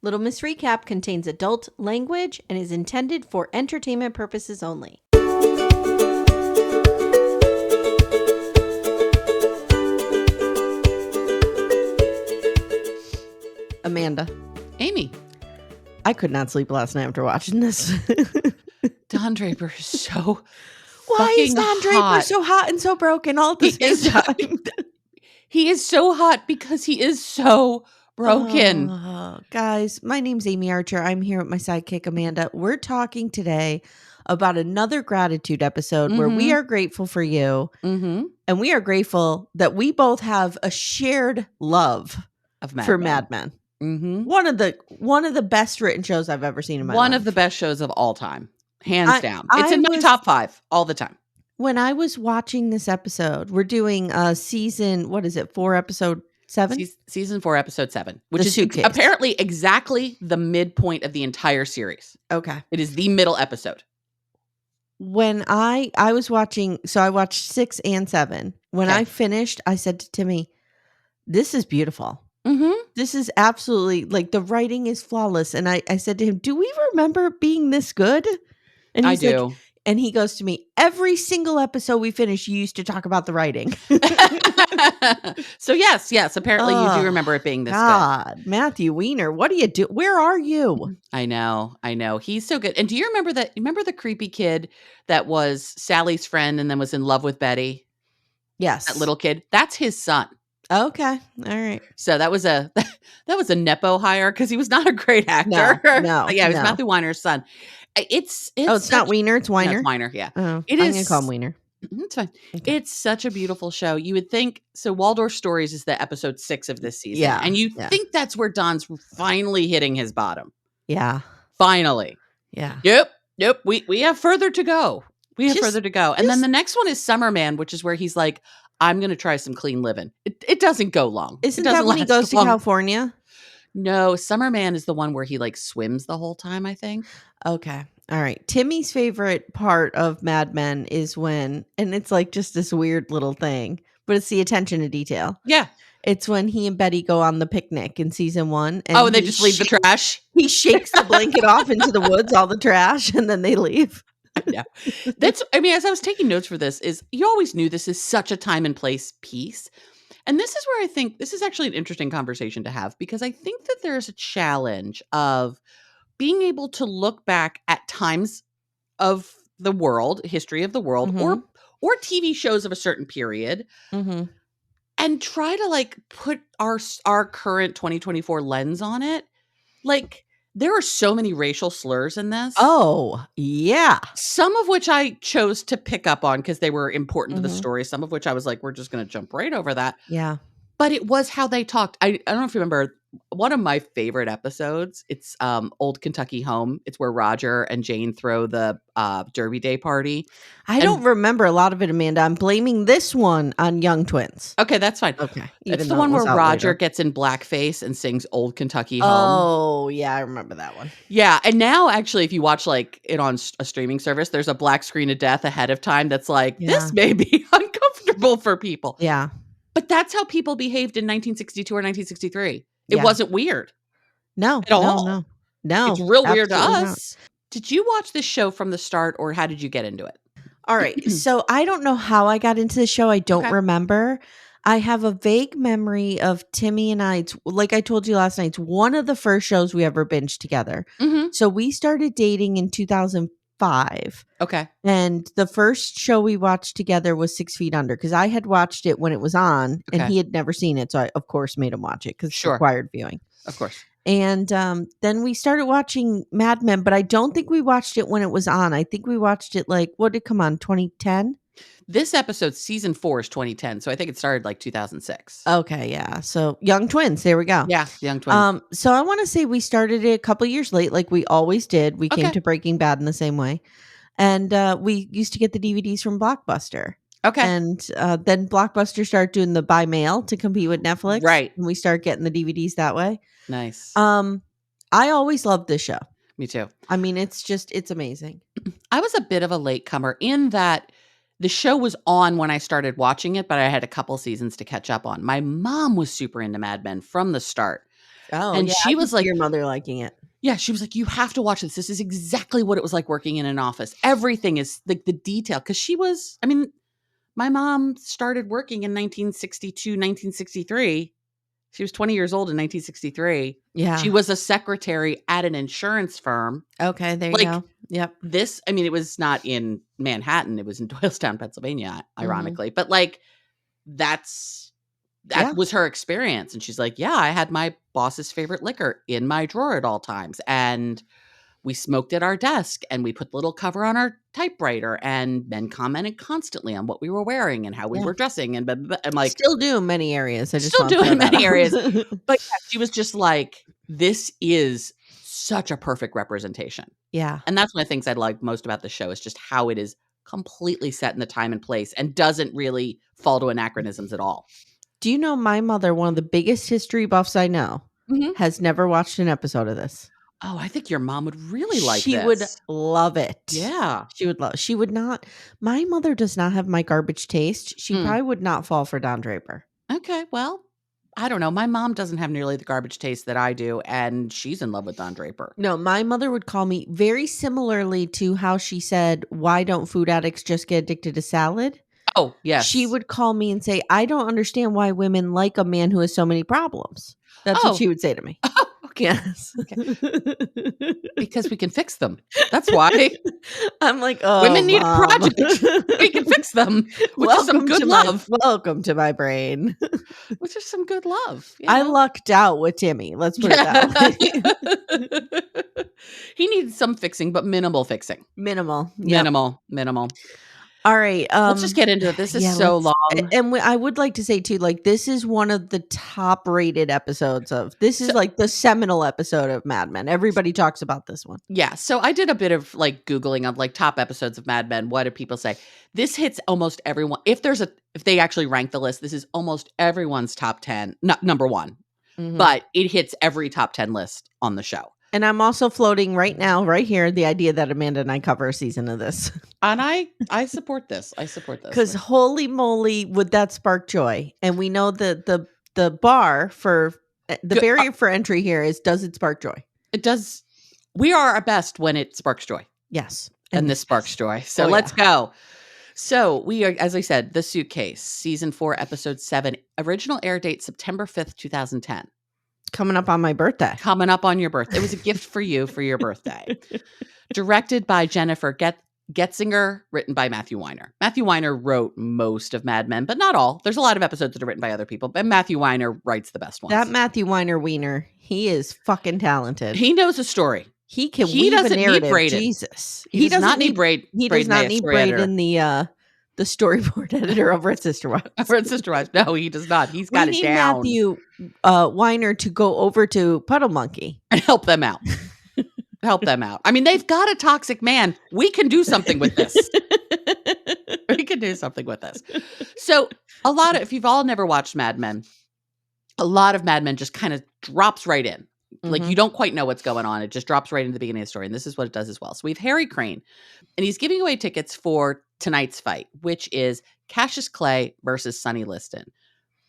Little Miss Recap contains adult language and is intended for entertainment purposes only. Amanda. Amy. I could not sleep last night after watching this. Don Draper is so Why is Don Draper so hot and so broken all at the same time? He is so hot because he is so broken. Guys, my name's Amy Archer. I'm here with my sidekick, Amanda. We're talking today about another gratitude episode where we are grateful for you. And we are grateful that we both have a shared love for Mad Men. One of the best written shows I've ever seen in my life. One of the best shows of all time. Hands down. It's in my top 5 all the time. When I was watching this episode, we're doing season, 4, episode 7? Season 4, episode 7, which The is Suitcase. apparently exactly the midpoint of the entire series. Okay. It is the middle episode. When I was watching, so I watched 6 and 7. When I finished, I said to Timmy, this is beautiful. This is absolutely, like, the writing is flawless. And I said to him, do we remember being this good? And I do. And he goes to me, every single episode we finish, you used to talk about the writing. So yes, apparently you do remember it being this good. Matthew Weiner, what do you do? Where are you? I know. He's so good. And do you remember the creepy kid that was Sally's friend and then was in love with Betty? Yes. That little kid. That's his son. Okay. All right. So that was a Nepo hire because he was not a great actor. No. Yeah, it was Matthew Weiner's son. It's not Weiner, it's Weiner. No, it's Weiner, yeah. Oh, I'm going to call him Weiner. It's fine. Okay. It's such a beautiful show. You would think, so Waldorf Stories is the episode 6 of this season. Yeah. And you think that's where Don's finally hitting his bottom. Yeah. Finally. Yeah. Yep. We have further to go. And then the next one is Summer Man, which is where he's like, I'm going to try some clean living. It doesn't go long. Isn't that when he goes to California? No, Summer Man is the one where he like swims the whole time, I think. Okay. All right. Timmy's favorite part of Mad Men is when, and it's like just this weird little thing, but it's the attention to detail. Yeah. It's when he and Betty go on the picnic in season 1. And they just leave the trash. He shakes the blanket off into the woods, all the trash, and then they leave. Yeah. As I was taking notes for this, is you always knew this is such a time and place piece. And this is where I think this is actually an interesting conversation to have, because I think that there's a challenge of being able to look back at times of the world, history of the world, or TV shows of a certain period, and try to like put our current 2024 lens on it. Like, there are so many racial slurs in this. Oh, yeah. Some of which I chose to pick up on because they were important to the story. Some of which I was like, we're just going to jump right over that. Yeah. But it was how they talked. I don't know if you remember one of my favorite episodes. It's Old Kentucky Home. It's where Roger and Jane throw the Derby Day party. I don't remember a lot of it, Amanda. I'm blaming this one on Young Twins. Okay, that's fine. Okay. It's the one where Roger gets in blackface and sings Old Kentucky Home. Oh, yeah, I remember that one. Yeah, and now actually if you watch like it on a streaming service, there's a black screen of death ahead of time that's like, this may be uncomfortable for people. Yeah. But that's how people behaved in 1962 or 1963. It wasn't weird. No. At all. No. It's real weird to us. Not. Did you watch this show from the start, or how did you get into it? All right. So I don't know how I got into the show. I don't remember. I have a vague memory of Timmy and I. Like I told you last night, it's one of the first shows we ever binged together. So we started dating in 2005. Okay. And the first show we watched together was 6 Feet Under, because I had watched it when it was on and he had never seen it. So I, of course, made him watch it because it's required viewing. Of course. And then we started watching Mad Men, but I don't think we watched it when it was on. I think we watched it like, what did it come on, 2010? This episode, season 4 is 2010. So I think it started like 2006. Okay, yeah. So Young Twins, there we go. Yeah, Young Twins. So I want to say we started it a couple years late, like we always did. We came to Breaking Bad in the same way. And we used to get the DVDs from Blockbuster. Okay. And then Blockbuster started doing the by mail to compete with Netflix. Right. And we started getting the DVDs that way. Nice. I always loved this show. Me too. I mean, it's amazing. I was a bit of a latecomer in that the show was on when I started watching it, but I had a couple seasons to catch up on. My mom was super into Mad Men from the start. Oh, And yeah, she I can was see like, your mother liking it. yeah, she was like, "You have to watch this. This is exactly what it was like working in an office. Everything is like the detail." Because my mom started working in 1962, 1963. She was 20 years old in 1963. Yeah. She was a secretary at an insurance firm. Okay, there you Like go. Yep. it was not in Manhattan. It was in Doylestown, Pennsylvania, ironically. But like, that Yeah. was her experience. And she's like, yeah, I had my boss's favorite liquor in my drawer at all times. And we smoked at our desk and we put the little cover on our typewriter, and men commented constantly on what we were wearing and how we Yeah. were dressing. And blah, blah, blah. I'm like, Still do in many areas. I just still want to do throw in that many out. areas. But yeah, she was just like, this is such a perfect representation. Yeah. And that's one of the things I like most about the show, is just how it is completely set in the time and place and doesn't really fall to anachronisms at all. Do you know my mother, one of the biggest history buffs I know, Mhm. has never watched an episode of this. Oh, I think your mom would really like She this. would love it. Yeah. She would not. My mother does not have my garbage taste. She Mm. probably would not fall for Don Draper. Okay, well, I don't know. My mom doesn't have nearly the garbage taste that I do, and she's in love with Don Draper. No, my mother would call me very similarly to how she said, "Why don't food addicts just get addicted to salad?" Oh, yes. She would call me and say, "I don't understand why women like a man who has so many problems." That's what she would say to me. Oh, okay. Yes. Okay. Because we can fix them. That's why. I'm like, "Oh, Women need Mom. a project. We can fix them. Which is some good love. Welcome to my brain. Which is some good love. I lucked out with Timmy. Let's put it that way. He needs some fixing, but minimal fixing. Minimal. Yep. Minimal. All right. Let's just get into it. This is so long. And I would like to say too, like, this is one of the top rated episodes this is like the seminal episode of Mad Men. Everybody talks about this one. Yeah. So I did a bit of like Googling of like top episodes of Mad Men. What do people say? This hits almost everyone. If they actually rank the list, this is almost everyone's top 10, not number one, but it hits every top 10 list on the show. And I'm also floating right now, right here, the idea that Amanda and I cover a season of this. And I support this. Because holy moly, would that spark joy? And we know that the bar for the barrier for entry here is, does it spark joy? It does. We are our best when it sparks joy. Yes. And this sparks joy. So let's go. So we are, as I said, The Suitcase, season 4, episode 7, original air date September 5th, 2010. Coming up on my birthday. Coming up on your birthday. It was a gift for you for your birthday. Directed by Jennifer Getzinger, written by Matthew Weiner. Matthew Weiner wrote most of Mad Men, but not all. There's a lot of episodes that are written by other people, but Matthew Weiner writes the best ones. That Matthew Wiener, he is fucking talented. He knows a story. He can weave a narrative. Need braided. Jesus. He does not need braid. He does not need braid in the storyboard editor over at Sister Wives. No, he does not. He's got it down. Matthew Weiner to go over to Puddle Monkey and help them out. I mean, they've got a toxic man. We can do something with this. So if you've all never watched Mad Men, a lot of Mad Men just kind of drops right in. Like, you don't quite know what's going on. It just drops right into the beginning of the story. And this is what it does as well. So we have Harry Crane, and he's giving away tickets for tonight's fight, which is Cassius Clay versus Sonny Liston.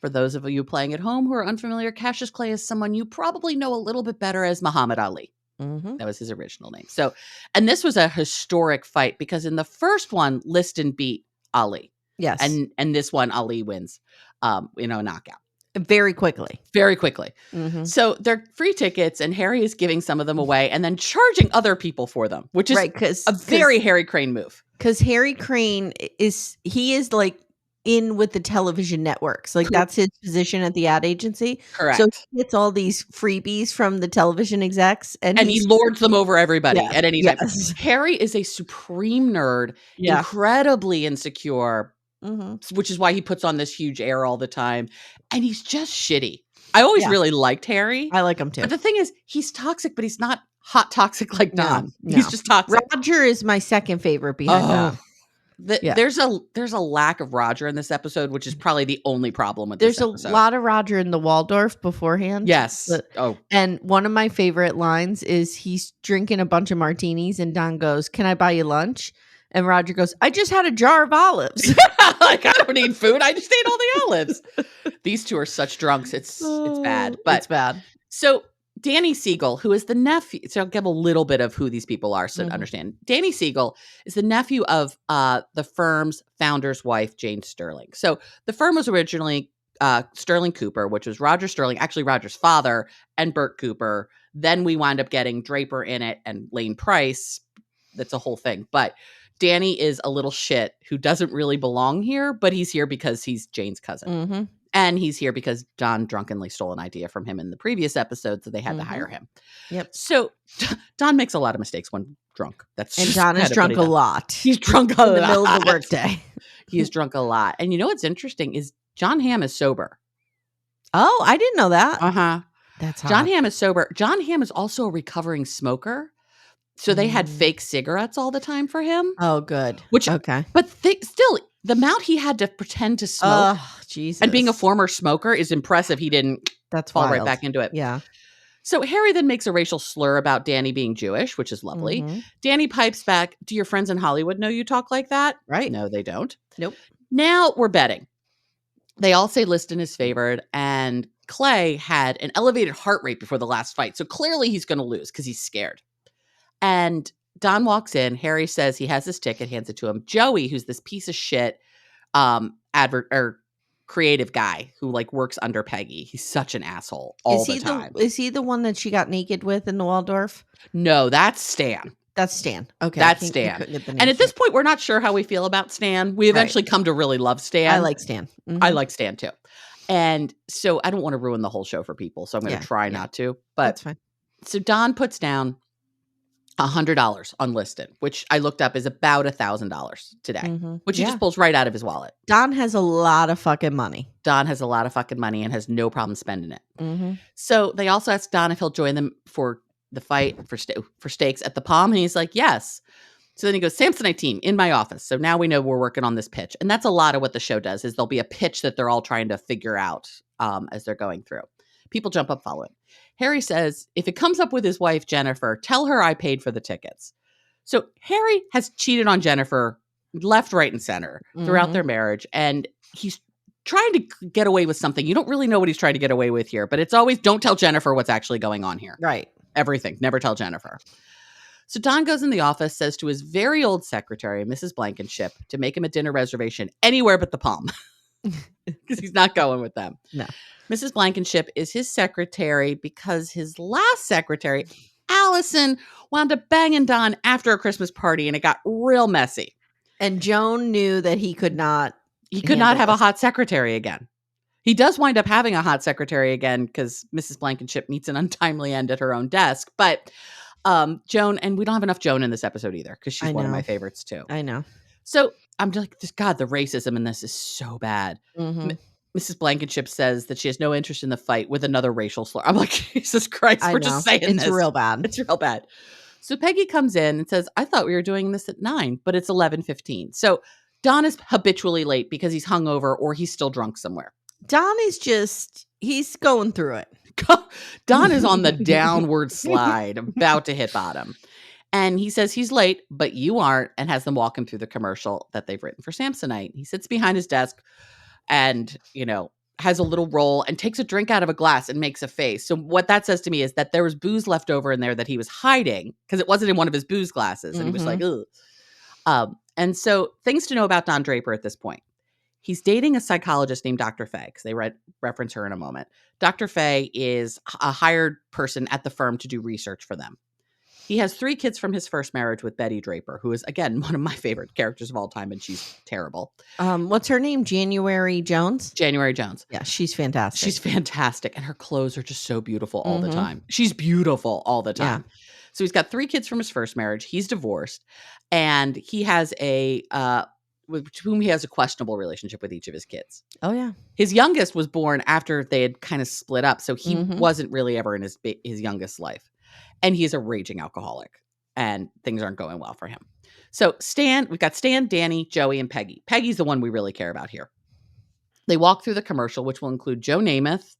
For those of you playing at home who are unfamiliar, Cassius Clay is someone you probably know a little bit better as Muhammad Ali. That was his original name. So, and this was a historic fight because in the first one, Liston beat Ali. Yes. And this one, Ali wins, a knockout. Very quickly. So they're free tickets, and Harry is giving some of them away and then charging other people for them, which is a very Harry Crane move. Because Harry Crane is like in with the television networks. Like, that's his position at the ad agency. Correct. So he gets all these freebies from the television execs. And he lords them over everybody at any time. Yes. Harry is a supreme nerd, incredibly insecure, which is why he puts on this huge air all the time. And he's just shitty. I always really liked Harry. I like him too. But the thing is, he's toxic, but he's not hot toxic like Don. No. He's just toxic. Roger is my second favorite behind Don. There's a lack of Roger in this episode, which is probably the only problem with this episode. A lot of Roger in the Waldorf beforehand. Yes. And one of my favorite lines is he's drinking a bunch of martinis and Don goes, "Can I buy you lunch?" And Roger goes, "I just had a jar of olives." Like, I don't need food. I just ate all the olives. These two are such drunks. It's bad. But it's bad. So Danny Siegel, who is the nephew, so I'll give a little bit of who these people are so to Mhm. understand. Danny Siegel is the nephew of the firm's founder's wife, Jane Sterling. So the firm was originally Sterling Cooper, which was Roger Sterling, actually Roger's father, and Bert Cooper. Then we wound up getting Draper in it and Lane Price. That's a whole thing. But Danny is a little shit who doesn't really belong here, but he's here because he's Jane's cousin. Mm-hmm. And he's here because Don drunkenly stole an idea from him in the previous episode, so they had to hire him. Yep. So Don makes a lot of mistakes when drunk. That's And just Don is kind of what drunk he a does. lot. He's drunk a lot. In the middle of the workday. He's drunk a lot. And you know what's interesting is John Hamm is sober. Oh, I didn't know that. Uh-huh. That's hot. John Hamm is sober. John Hamm is also a recovering smoker. So they had fake cigarettes all the time for him. Oh, good. Which, okay. But still, the amount he had to pretend to smoke Jesus. and being a former smoker is impressive. He didn't fall right back into it. Yeah. So Harry then makes a racial slur about Danny being Jewish, which is lovely. Mm-hmm. Danny pipes back, do your friends in Hollywood know you talk like that? Right. No, they don't. Nope. Now we're betting. They all say Liston is favored, and Clay had an elevated heart rate before the last fight. So clearly he's going to lose because he's scared. And Don walks in. Harry says he has his ticket, hands it to him. Joey, who's this piece of shit creative guy who like works under Peggy. He's such an asshole all the time. Is he the one that she got naked with in the Waldorf? No, that's Stan. That's Stan. Okay. That's Stan. And at this point, we're not sure how we feel about Stan. We eventually come to really love Stan. I like Stan. Mm-hmm. I like Stan too. And so I don't want to ruin the whole show for people. So I'm going to try not to. But that's fine. So Don puts down $100 unlisted, which I looked up is about $1,000 today, which he just pulls right out of his wallet. Don has a lot of fucking money. Don has a lot of fucking money and has no problem spending it. Mm-hmm. So they also asked Don if he'll join them for the fight for stakes at the Palm. And he's like, yes. So then he goes, Samsonite team in my office. So now we know we're working on this pitch. And that's a lot of what the show does is there'll be a pitch that they're all trying to figure out as they're going through. People jump up following. Harry says, if it comes up with his wife, Jennifer, tell her I paid for the tickets. So Harry has cheated on Jennifer left, right, and center throughout their marriage. And he's trying to get away with something. You don't really know what he's trying to get away with here, but it's always don't tell Jennifer what's actually going on here. Right. Everything. Never tell Jennifer. So Don goes in the office, says to his very old secretary, Mrs. Blankenship, to make him a dinner reservation anywhere but the Palm. Because he's not going with them. No. Mrs. Blankenship is his secretary because his last secretary, Allison, wound up banging Don after a Christmas party and it got real messy. And Joan knew that he could not. He could not have a hot secretary again. He does wind up having a hot secretary again because Mrs. Blankenship meets an untimely end at her own desk. But Joan, and we don't have enough Joan in this episode either because she's one of my favorites too. I know. So I'm just like, God, the racism in this is so bad. Mm-hmm. Mrs. Blankenship says that she has no interest in the fight with another racial slur. I'm like, Jesus Christ, we're just saying this. It's real bad. It's real bad. So Peggy comes in and says, I thought we were doing this at 9, but it's 11:15. So Don is habitually late because he's hungover or he's still drunk somewhere. Don is he's going through it. Don is on the downward slide, about to hit bottom. And he says he's late, but you aren't, and has them walk him through the commercial that they've written for Samsonite. He sits behind his desk and, has a little roll and takes a drink out of a glass and makes a face. So what that says to me is that there was booze left over in there that he was hiding because it wasn't in one of his booze glasses. And he was like, ugh. And so things to know about Don Draper at this point. He's dating a psychologist named Dr. Faye because they reference her in a moment. Dr. Faye is a hired person at the firm to do research for them. He has 3 kids from his first marriage with Betty Draper, who is, again, one of my favorite characters of all time, and she's terrible. What's her name? January Jones? January Jones. Yeah, she's fantastic. She's fantastic, and her clothes are just so beautiful all the time. She's beautiful all the time. Yeah. So he's got 3 kids from his first marriage. He's divorced, and he has with whom he has a questionable relationship with each of his kids. Oh, yeah. His youngest was born after they had kind of split up, so he wasn't really ever in his youngest life. And he's a raging alcoholic, and things aren't going well for him. So we've got Stan, Danny, Joey, and Peggy. Peggy's the one we really care about here. They walk through the commercial, which will include Joe Namath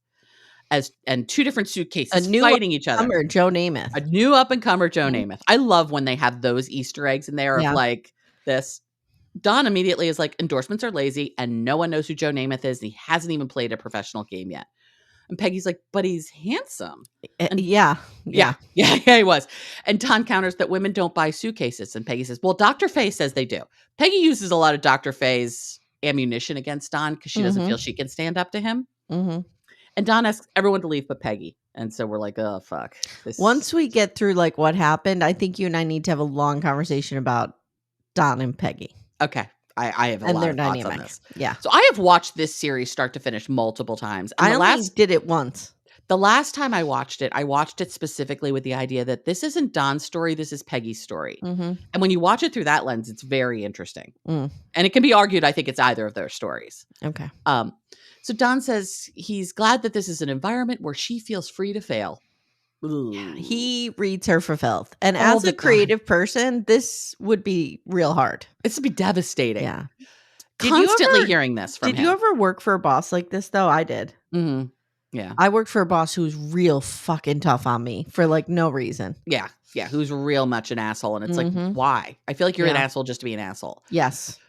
and 2 different suitcases fighting each other. Joe Namath. A new up-and-comer Joe Namath. I love when they have those Easter eggs in there of like this. Don immediately is like, endorsements are lazy, and no one knows who Joe Namath is, and he hasn't even played a professional game yet. And Peggy's like, but he's handsome. And Yeah. he was. And Don counters that women don't buy suitcases. And Peggy says, well, Dr. Faye says they do. Peggy uses a lot of Dr. Faye's ammunition against Don because she doesn't feel she can stand up to him. Mm-hmm. And Don asks everyone to leave but Peggy. And so we're like, oh, fuck. Once we get through like what happened, I think you and I need to have a long conversation about Don and Peggy. Okay. I have a lot of thoughts on this. Yeah. So I have watched this series start to finish multiple times. And I only did it once. The last time I watched it specifically with the idea that this isn't Don's story, this is Peggy's story. Mm-hmm. And when you watch it through that lens, it's very interesting. And it can be argued, I think it's either of their stories. Okay. So Don says he's glad that this is an environment where she feels free to fail. Yeah, he reads her for filth. And as a creative person, this would be real hard. This would be devastating. Yeah. Constantly hearing this from him. Did you ever work for a boss like this, though? I did. Mm-hmm. Yeah. I worked for a boss who was real fucking tough on me for like no reason. Yeah. Yeah. Who's real much an asshole. And it's like, why? I feel like you're an asshole just to be an asshole. Yes.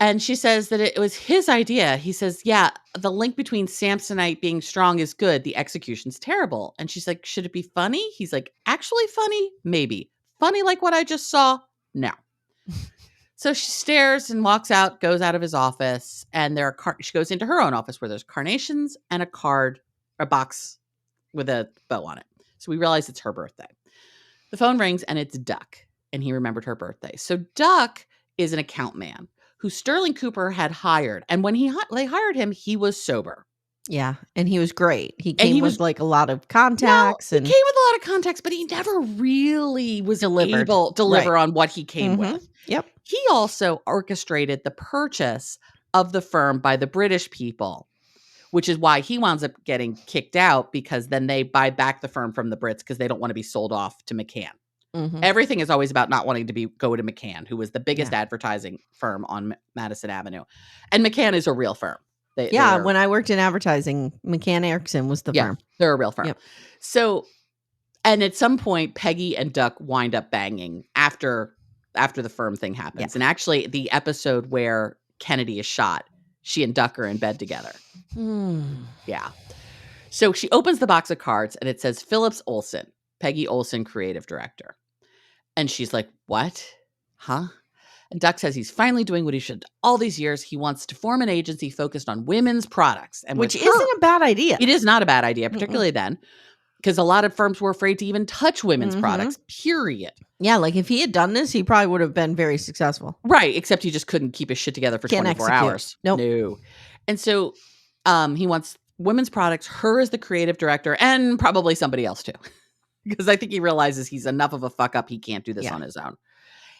And she says that it was his idea. He says, yeah, the link between Samsonite being strong is good. The execution's terrible. And she's like, should it be funny? He's like, actually funny? Maybe. Funny like what I just saw? No. So she stares and walks out, goes out of his office. And she goes into her own office where there's carnations and a box with a bow on it. So we realize it's her birthday. The phone rings and it's Duck. And he remembered her birthday. So Duck is an account man who Sterling Cooper had hired. And when they hired him, he was sober. Yeah. And he was great. He came with like a lot of contacts. He came with a lot of contacts, but he never really was able to deliver on what he came with. Yep. He also orchestrated the purchase of the firm by the British people, which is why he winds up getting kicked out because then they buy back the firm from the Brits because they don't want to be sold off to McCann. Everything is always about not wanting to go to McCann, who was the biggest advertising firm on Madison Avenue. And McCann is a real firm. When I worked in advertising, McCann Erickson was the firm. They're a real firm. Yep. So, and at some point, Peggy and Duck wind up banging after the firm thing happens. Yeah. And actually, the episode where Kennedy is shot, she and Duck are in bed together. Yeah. So she opens the box of cards and it says Phillips Olson, Peggy Olson, creative director. And she's like, what? Huh? And Duck says he's finally doing what he should all these years. He wants to form an agency focused on women's products. And which isn't a bad idea. It is not a bad idea, particularly then, because a lot of firms were afraid to even touch women's products, period. Yeah, like if he had done this, he probably would have been very successful. Right, except he just couldn't keep his shit together for 24 hours. Nope. No. And so he wants women's products, her as the creative director, and probably somebody else too. Because I think he realizes he's enough of a fuck up, he can't do this on his own.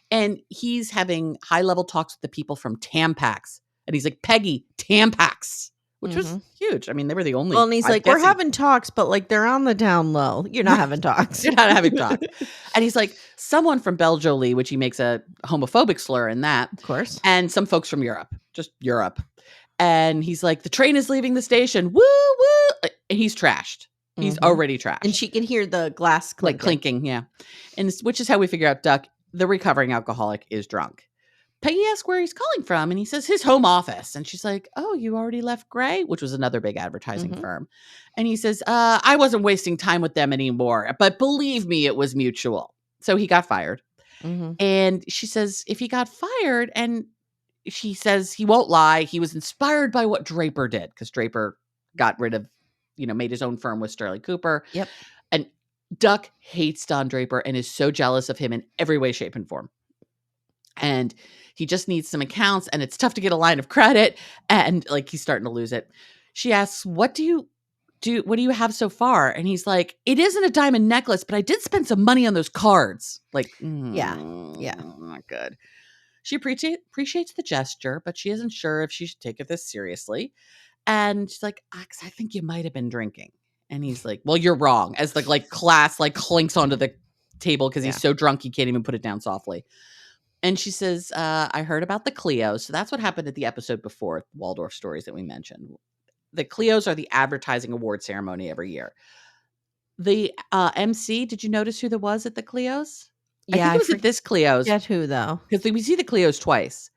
And he's having high-level talks with the people from Tampax. And he's like, Peggy, Tampax. Which was huge. I mean, they were the only. Well, and he's like, we're having talks, but like they're on the down low. You're not having talks. You're not having talks. And he's like, someone from Beljolie, which he makes a homophobic slur in that. Of course. And some folks from Europe. Just Europe. And he's like, the train is leaving the station. Woo, woo. And he's trashed. He's already trashed. And she can hear the glass clinking. Like clinking, yeah. And which is how we figure out Duck, the recovering alcoholic, is drunk. Peggy asks where he's calling from, and he says his home office. And she's like, oh, you already left Gray? Which was another big advertising firm. And he says, I wasn't wasting time with them anymore, but believe me, it was mutual. So he got fired. And she says, if he got fired, and she says he won't lie, he was inspired by what Draper did, because Draper got rid of, made his own firm with Sterling Cooper. Yep. And Duck hates Don Draper and is so jealous of him in every way, shape, and form. And he just needs some accounts, and it's tough to get a line of credit, and like he's starting to lose it. She asks, what do you have so far? And he's like, it isn't a diamond necklace, but I did spend some money on those cards. Like, yeah, not good. She appreciates the gesture, but she isn't sure if she should take this seriously. And she's like, I think you might have been drinking. And he's like, well, you're wrong. As the class clinks onto the table because he's so drunk he can't even put it down softly. And she says, I heard about the Clios. So that's what happened at the episode before, Waldorf Stories that we mentioned. The Clios are the advertising award ceremony every year. The MC, did you notice who there was at the Clios? Yeah, I think it was at this Clios. Guess who, though? Because we see the Clios twice.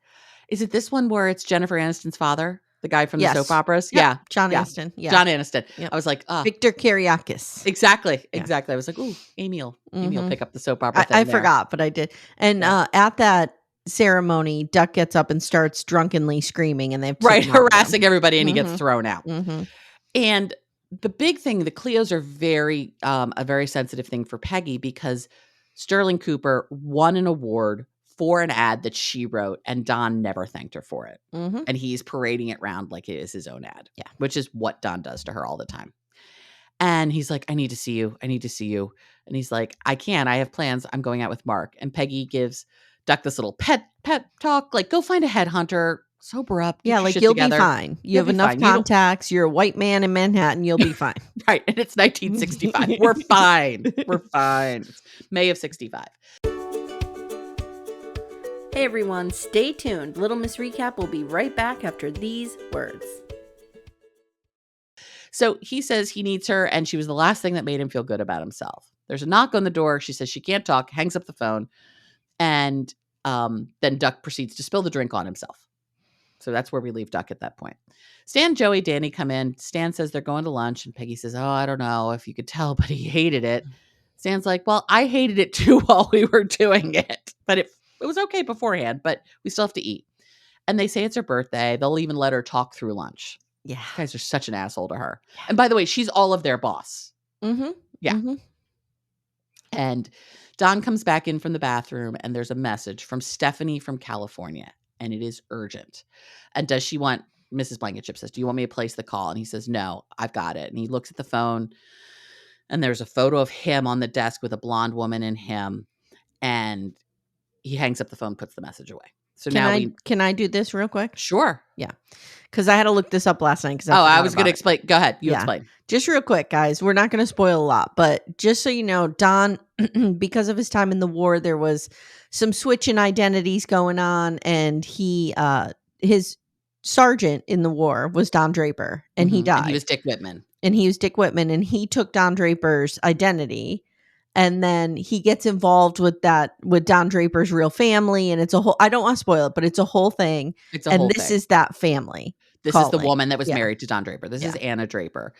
Is it this one where it's Jennifer Aniston's father? The guy from the Yes. soap operas? Yep. Yeah. John Yeah. Aniston. Yeah. John Aniston. Yep. I was like, Victor Kiriakis. exactly. Yeah. Exactly. I was like, ooh, Amy will pick up the soap opera I thing there. forgot, but I did. And at that ceremony, Duck gets up and starts drunkenly screaming, and they have to take him out of the harassing room. everybody, and he gets thrown out. Mm-hmm. And the big thing, the Cleos are very a very sensitive thing for Peggy because Sterling Cooper won an award for an ad that she wrote, and Don never thanked her for it. Mm-hmm. And he's parading it around like it is his own ad, which is what Don does to her all the time. And he's like, I need to see you. I need to see you. And he's like, I can't. I have plans. I'm going out with Mark. And Peggy gives Duck this little pet talk, like, go find a headhunter, sober up. Get your like shit you'll together. be fine. You have enough contacts. You're a white man in Manhattan. You'll be fine. Right. And it's 1965. We're fine. We're fine. It's May of 65. Hey everyone, stay tuned. Little Miss Recap will be right back after these words. So he says he needs her, and she was the last thing that made him feel good about himself. There's a knock on the door. She says she can't talk, hangs up the phone, and then Duck proceeds to spill the drink on himself. So that's where we leave Duck at that point. Stan, Joey, Danny come in. Stan says they're going to lunch, and Peggy says, I don't know if you could tell, but he hated it. Stan's like, well, I hated it too while we were doing it. But it was okay beforehand, but we still have to eat. And they say it's her birthday. They'll even let her talk through lunch. Yeah. You guys are such an asshole to her. Yeah. And by the way, she's all of their boss. Mm-hmm. Yeah. Mm-hmm. And Don comes back in from the bathroom, and there's a message from Stephanie from California, and it is urgent. And does she want, Mrs. Blankenship says, do you want me to place the call? And he says, no, I've got it. And he looks at the phone, and there's a photo of him on the desk with a blonde woman and him. And he hangs up the phone, puts the message away. So can I do this real quick? Sure. Yeah. Because I had to look this up last night. I was going to explain. Go ahead. You explain. Just real quick, guys. We're not going to spoil a lot, but just so you know, Don, because of his time in the war, there was some switch in identities going on, and his sergeant in the war was Don Draper, and he died. And he was Dick Whitman. And he took Don Draper's identity. And then he gets involved with Don Draper's real family. And it's a whole, I don't want to spoil it, but it's a whole thing. This is that family. This is the woman that was married to Don Draper. This is Anna Draper.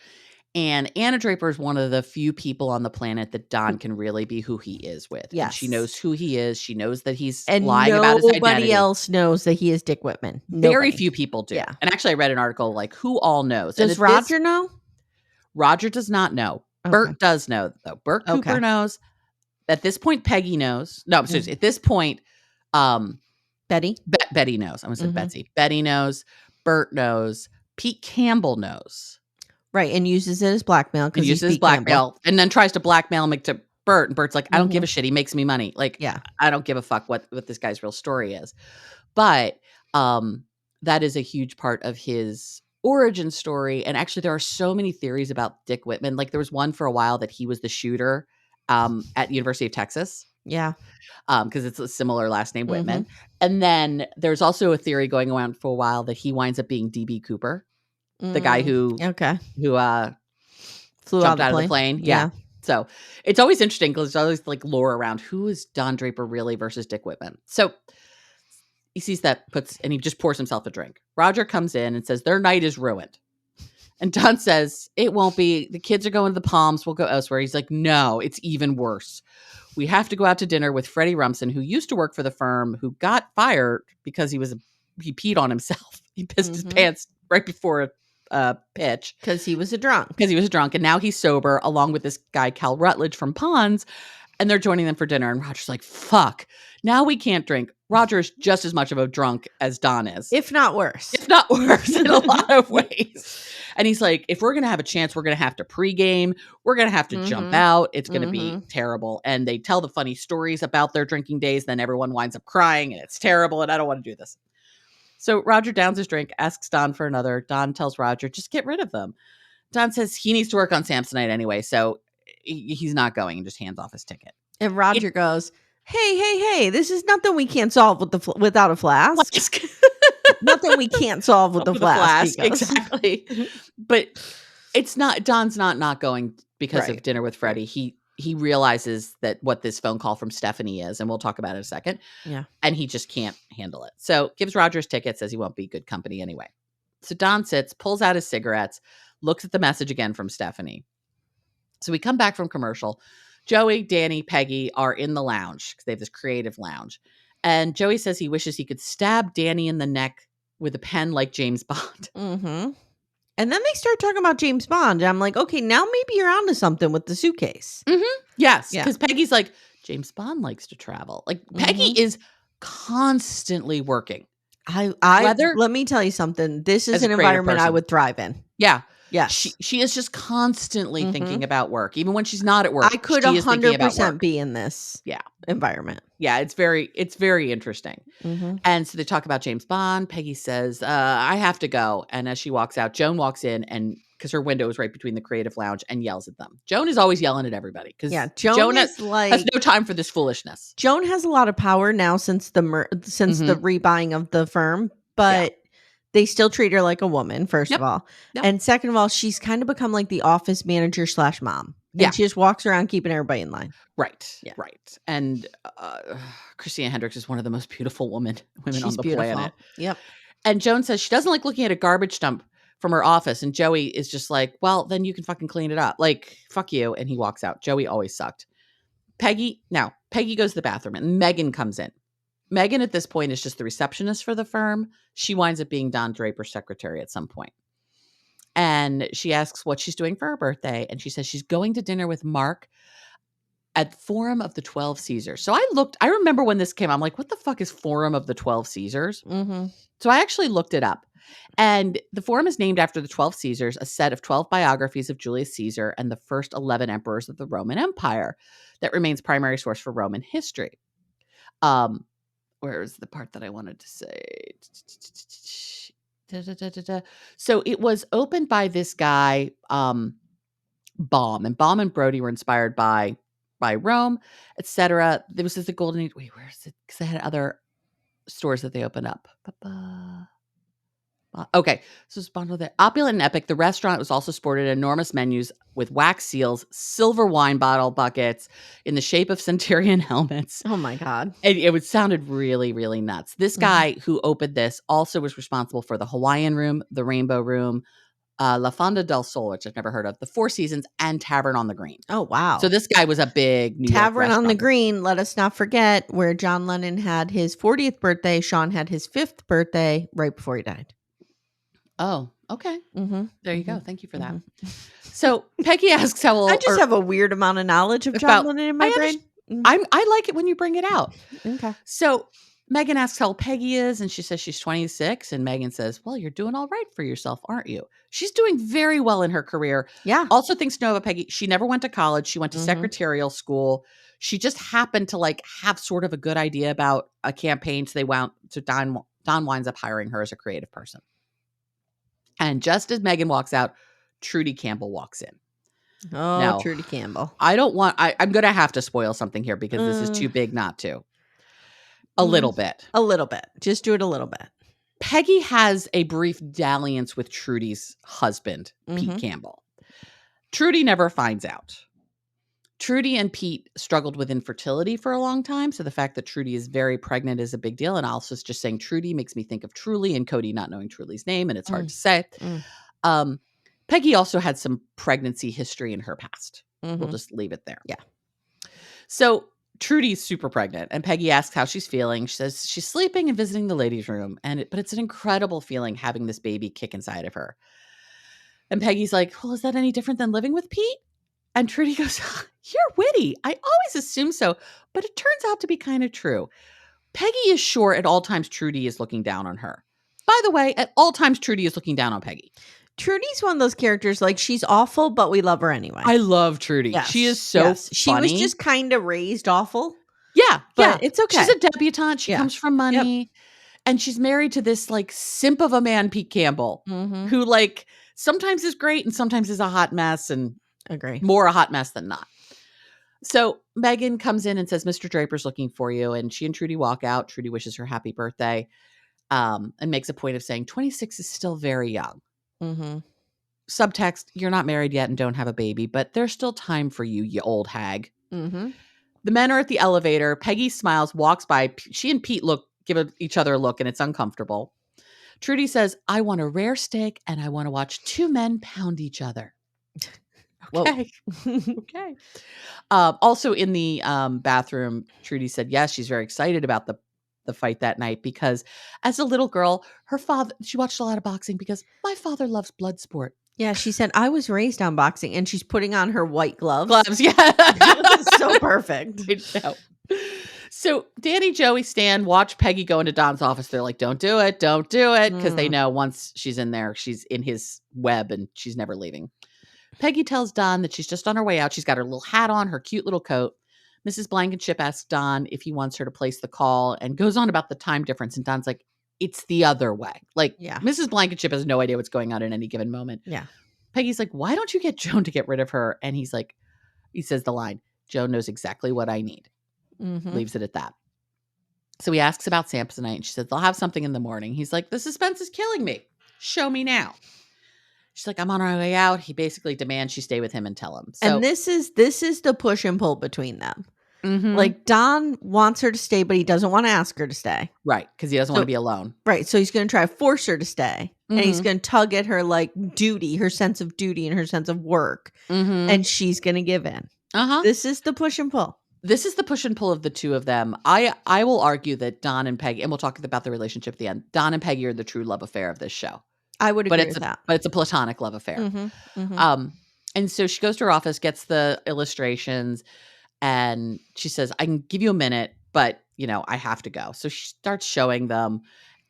And Anna Draper is one of the few people on the planet that Don can really be who he is with. Yes. And she knows who he is. She knows that he's lying about his identity. Nobody else knows that he is Dick Whitman. Very few people do. Yeah. And actually I read an article like who all knows. Does Roger know? Roger does not know. Okay. Bert does know, though. Bert Cooper knows. At this point, Peggy knows. No, excuse me. At this point, Betty? Betty knows. I almost said Betsy. Betty knows. Bert knows. Pete Campbell knows. Right, and uses it as blackmail. He uses blackmail and then tries to blackmail him to Bert. And Bert's like, I don't give a shit. He makes me money. Like, I don't give a fuck what this guy's real story is. But that is a huge part of his origin story. And actually there are so many theories about Dick Whitman. Like there was one for a while that he was the shooter at University of Texas. Yeah. Because it's a similar last name, Whitman. And then there's also a theory going around for a while that he winds up being DB Cooper, the guy who flew out of the plane. Yeah. So it's always interesting because there's always like lore around who is Don Draper really versus Dick Whitman. So he sees that and he just pours himself a drink. Roger comes in and says, their night is ruined. And Don says, it won't be. The kids are going to the Palms. We'll go elsewhere. He's like, no, it's even worse. We have to go out to dinner with Freddie Rumsen, who used to work for the firm, who got fired because he peed on himself. He pissed his pants right before a pitch. Because he was a drunk. And now he's sober, along with this guy, Cal Rutledge from Ponds. And they're joining them for dinner. And Roger's like, fuck, now we can't drink. Roger's just as much of a drunk as Don is. If not worse. In a lot of ways. And he's like, if we're going to have a chance, we're going to have to pregame. We're going to have to jump out. It's going to be terrible. And they tell the funny stories about their drinking days. Then everyone winds up crying and it's terrible. And I don't want to do this. So Roger downs his drink, asks Don for another. Don tells Roger, just get rid of them. Don says he needs to work on Samsonite anyway. So he's not going and just hands off his ticket. And Roger goes, hey, this is nothing we can't solve without a flask. Nothing we can't solve with the flask. Exactly. But it's not, Don's not going because of dinner with Freddie. He realizes that what this phone call from Stephanie is, and we'll talk about it in a second. Yeah. And he just can't handle it. So gives Roger his ticket, says he won't be good company anyway. So Don sits, pulls out his cigarettes, looks at the message again from Stephanie. So we come back from commercial. Joey, Danny, Peggy are in the lounge because they have this creative lounge. And Joey says he wishes he could stab Danny in the neck with a pen like James Bond. Mm-hmm. And then they start talking about James Bond. And I'm like, okay, now maybe you're onto something with the suitcase. Mm-hmm. Yes, Yeah. because Peggy's like, James Bond likes to travel. Like, Peggy is constantly working. Let me tell you something. This is As a an creative environment I person. would thrive in. Yeah. Yes. She is just constantly thinking about work. Even when she's not at work, I could she is thinking about work. 100% be in this environment. Yeah, it's very interesting. Mm-hmm. And so they talk about James Bond. Peggy says, I have to go. And as she walks out, Joan walks in, and because her window is right between the creative lounge, and yells at them. Joan is always yelling at everybody because Joan has no time for this foolishness. Joan has a lot of power now since the rebuying of the firm, but they still treat her like a woman, first of all. Yep. And second of all, she's kind of become like the office manager / mom. And she just walks around keeping everybody in line. Right. Yeah. Right. And Christina Hendricks is one of the most beautiful women on the planet. Yep. And Joan says she doesn't like looking at a garbage dump from her office. And Joey is just like, well, then you can fucking clean it up. Like, fuck you. And he walks out. Joey always sucked. Peggy goes to the bathroom and Megan comes in. Megan at this point is just the receptionist for the firm. She winds up being Don Draper's secretary at some point. And she asks what she's doing for her birthday. And she says she's going to dinner with Mark at Forum of the 12 Caesars. So I remember when this came, I'm like, what the fuck is Forum of the 12 Caesars? Mm-hmm. So I actually looked it up. And the forum is named after the 12 Caesars, a set of 12 biographies of Julius Caesar and the first 11 emperors of the Roman Empire that remains primary source for Roman history. Where is the part that I wanted to say? So it was opened by this guy, Baum, and Baum and Brody were inspired by Rome, etc. There was the Golden Age. Wait, where is it? Because they had other stores that they opened up. Okay, so spawned with it. Opulent and epic, the restaurant was also sported enormous menus with wax seals, silver wine bottle buckets in the shape of centurion helmets. Oh my God. It sounded really, really nuts. This guy who opened this also was responsible for the Hawaiian Room, the Rainbow Room, La Fonda del Sol, which I've never heard of, the Four Seasons, and Tavern on the Green. Oh, wow. So this guy was a big New Tavern York on the Green, let us not forget, where John Lennon had his 40th birthday. Sean had his 5th birthday right before he died. Oh, okay. Mm-hmm. There you go. Thank you for that. So Peggy asks how old... I just have a weird amount of knowledge of John Lennon in my brain. I like it when you bring it out. Okay. So Megan asks how old Peggy is, and she says she's 26. And Megan says, well, you're doing all right for yourself, aren't you? She's doing very well in her career. Yeah. Also, things to know about Peggy. She never went to college. She went to secretarial school. She just happened to have sort of a good idea about a campaign. So Don winds up hiring her as a creative person. And just as Megan walks out, Trudy Campbell walks in. Oh, now, Trudy Campbell. I'm going to have to spoil something here because this is too big not to. A little bit. A little bit. Just do it a little bit. Peggy has a brief dalliance with Trudy's husband, Pete Campbell. Trudy never finds out. Trudy and Pete struggled with infertility for a long time. So the fact that Trudy is very pregnant is a big deal. And also just saying Trudy makes me think of Truly and Cody not knowing Truly's name. And it's hard to say. Peggy also had some pregnancy history in her past. We'll just leave it there. Yeah. So Trudy's super pregnant. And Peggy asks how she's feeling. She says she's sleeping and visiting the ladies' room. But it's an incredible feeling having this baby kick inside of her. And Peggy's like, well, is that any different than living with Pete? And Trudy goes, you're witty. I always assume so, but it turns out to be kind of true. Peggy is sure at all times Trudy is looking down on her. By the way, at all times Trudy is looking down on Peggy. Trudy's one of those characters, she's awful, but we love her anyway. I love Trudy. Yes. She is so funny. She was just kind of raised awful. Yeah, but it's okay. She's a debutante. She comes from money. Yep. And she's married to this simp of a man, Pete Campbell, who sometimes is great and sometimes is a hot mess and agree. More a hot mess than not. So Megan comes in and says, Mr. Draper's looking for you. And she and Trudy walk out. Trudy wishes her happy birthday and makes a point of saying 26 is still very young. Subtext, you're not married yet and don't have a baby, but there's still time for you, you old hag. The men are at the elevator. Peggy smiles, walks by. She and Pete give each other a look and it's uncomfortable. Trudy says, I want a rare steak and I want to watch two men pound each other. Okay. Okay. Also in the bathroom, Trudy said, yes, she's very excited about the fight that night because as a little girl, she watched a lot of boxing because my father loves blood sport. Yeah, she said, I was raised on boxing, and she's putting on her white gloves. Yeah. So perfect. I know. So Danny, Joey, Stan watch Peggy go into Don's office. They're like, don't do it. Don't do it. Because they know once she's in there, she's in his web and she's never leaving. Peggy tells Don that she's just on her way out. She's got her little hat on, her cute little coat. Mrs. Blankenship asks Don if he wants her to place the call and goes on about the time difference. And Don's like, it's the other way. Like, Mrs. Blankenship has no idea what's going on in any given moment. Yeah. Peggy's like, why don't you get Joan to get rid of her? And he says the line, Joan knows exactly what I need. Leaves it at that. So he asks about Samsonite and she says, they'll have something in the morning. He's like, the suspense is killing me. Show me now. She's like, I'm on our way out. He basically demands she stay with him and tell him. So, and this is the push and pull between them. Like Don wants her to stay, but he doesn't want to ask her to stay. Right. Because he doesn't want to be alone. Right. So he's going to try to force her to stay. And he's going to tug at her like duty, her sense of duty and her sense of work. And she's going to give in. This is the push and pull. This is the push and pull of the two of them. I will argue that Don and Peggy, and we'll talk about the relationship at the end, Don and Peggy are the true love affair of this show. I would agree with that. But it's a platonic love affair. And so she goes to her office, gets the illustrations, and she says, I can give you a minute, but, I have to go. So she starts showing them,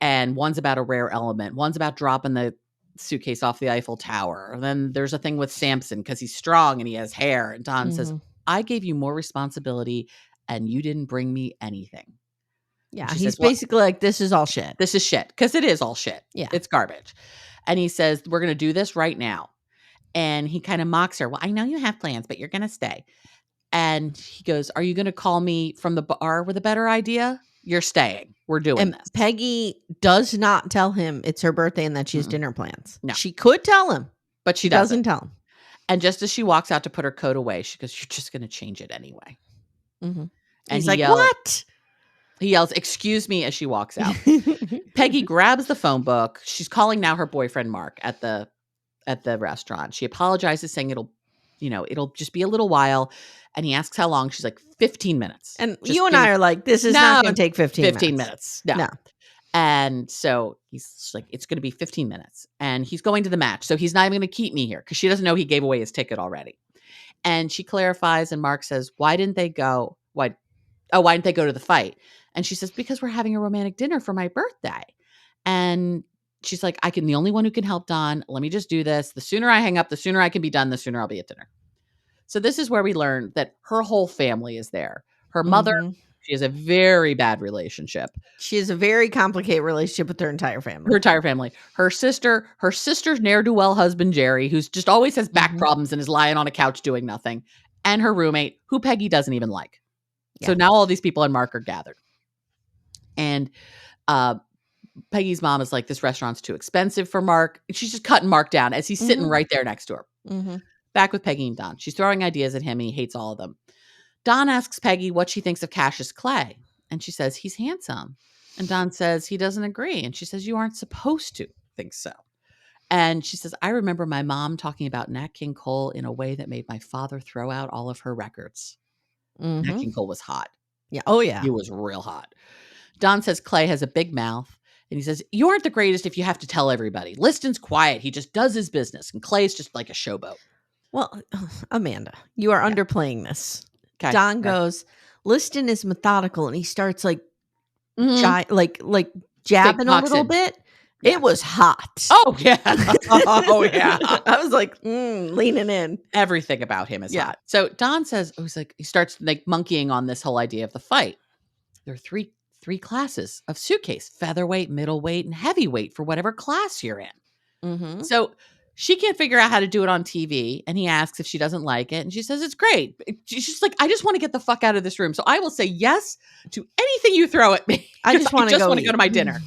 and one's about a rare element. One's about dropping the suitcase off the Eiffel Tower. And then there's a thing with Samson because he's strong and he has hair. And Don says, I gave you more responsibility and you didn't bring me anything. Yeah, he's basically like, this is all shit. This is shit. Because it is all shit. Yeah. It's garbage. And he says, we're going to do this right now. And he kind of mocks her. Well, I know you have plans, but you're going to stay. And he goes, are you going to call me from the bar with a better idea? You're staying. We're doing this. Peggy does not tell him it's her birthday and that she has dinner plans. No. She could tell him. But she doesn't tell him. And just as she walks out to put her coat away, she goes, you're just going to change it anyway. And he's like, what? He yells, excuse me, as she walks out. Peggy grabs the phone book. She's calling now her boyfriend, Mark, at the restaurant. She apologizes, saying it'll just be a little while. And he asks how long. She's like, 15 minutes. And you and I are like, this is not going to take 15 minutes. No. And so he's like, it's going to be 15 minutes. And he's going to the match. So he's not even going to keep me here because she doesn't know he gave away his ticket already. And she clarifies, and Mark says, why didn't they go to the fight? And she says, because we're having a romantic dinner for my birthday. And she's like, the only one who can help Don. Let me just do this. The sooner I hang up, the sooner I can be done, the sooner I'll be at dinner. So this is where we learn that her whole family is there. Her mother, she has a very bad relationship. She has a very complicated relationship with her entire family. Her sister's ne'er-do-well husband, Jerry, who's just always has back problems and is lying on a couch doing nothing. And her roommate, who Peggy doesn't even like. Yeah. So now all these people and Mark are gathered. And Peggy's mom is like, this restaurant's too expensive for Mark. She's just cutting Mark down as he's sitting right there next to her. Back with Peggy and Don. She's throwing ideas at him. He hates all of them. Don asks Peggy what she thinks of Cassius Clay. And she says, he's handsome. And Don says he doesn't agree. And she says, you aren't supposed to think so. And she says, I remember my mom talking about Nat King Cole in a way that made my father throw out all of her records. Nat King Cole was hot. Yeah. Oh, yeah. He was real hot. Don says Clay has a big mouth. And he says, you aren't the greatest if you have to tell everybody. Liston's quiet. He just does his business. And Clay's just like a showboat. Well, Amanda, you are underplaying this. Okay. Don goes, Liston is methodical, and he starts like jabbing a little bit. Yeah. It was hot. Oh, yeah. Oh, yeah. I was like, leaning in. Everything about him is hot. So Don says, he starts like monkeying on this whole idea of the fight. There are three classes of suitcase: featherweight, middleweight, and heavyweight for whatever class you're in. So she can't figure out how to do it on TV. And he asks if she doesn't like it. And she says, it's great. She's just like, I just want to get the fuck out of this room. So I will say yes to anything you throw at me. I just want to go to my dinner.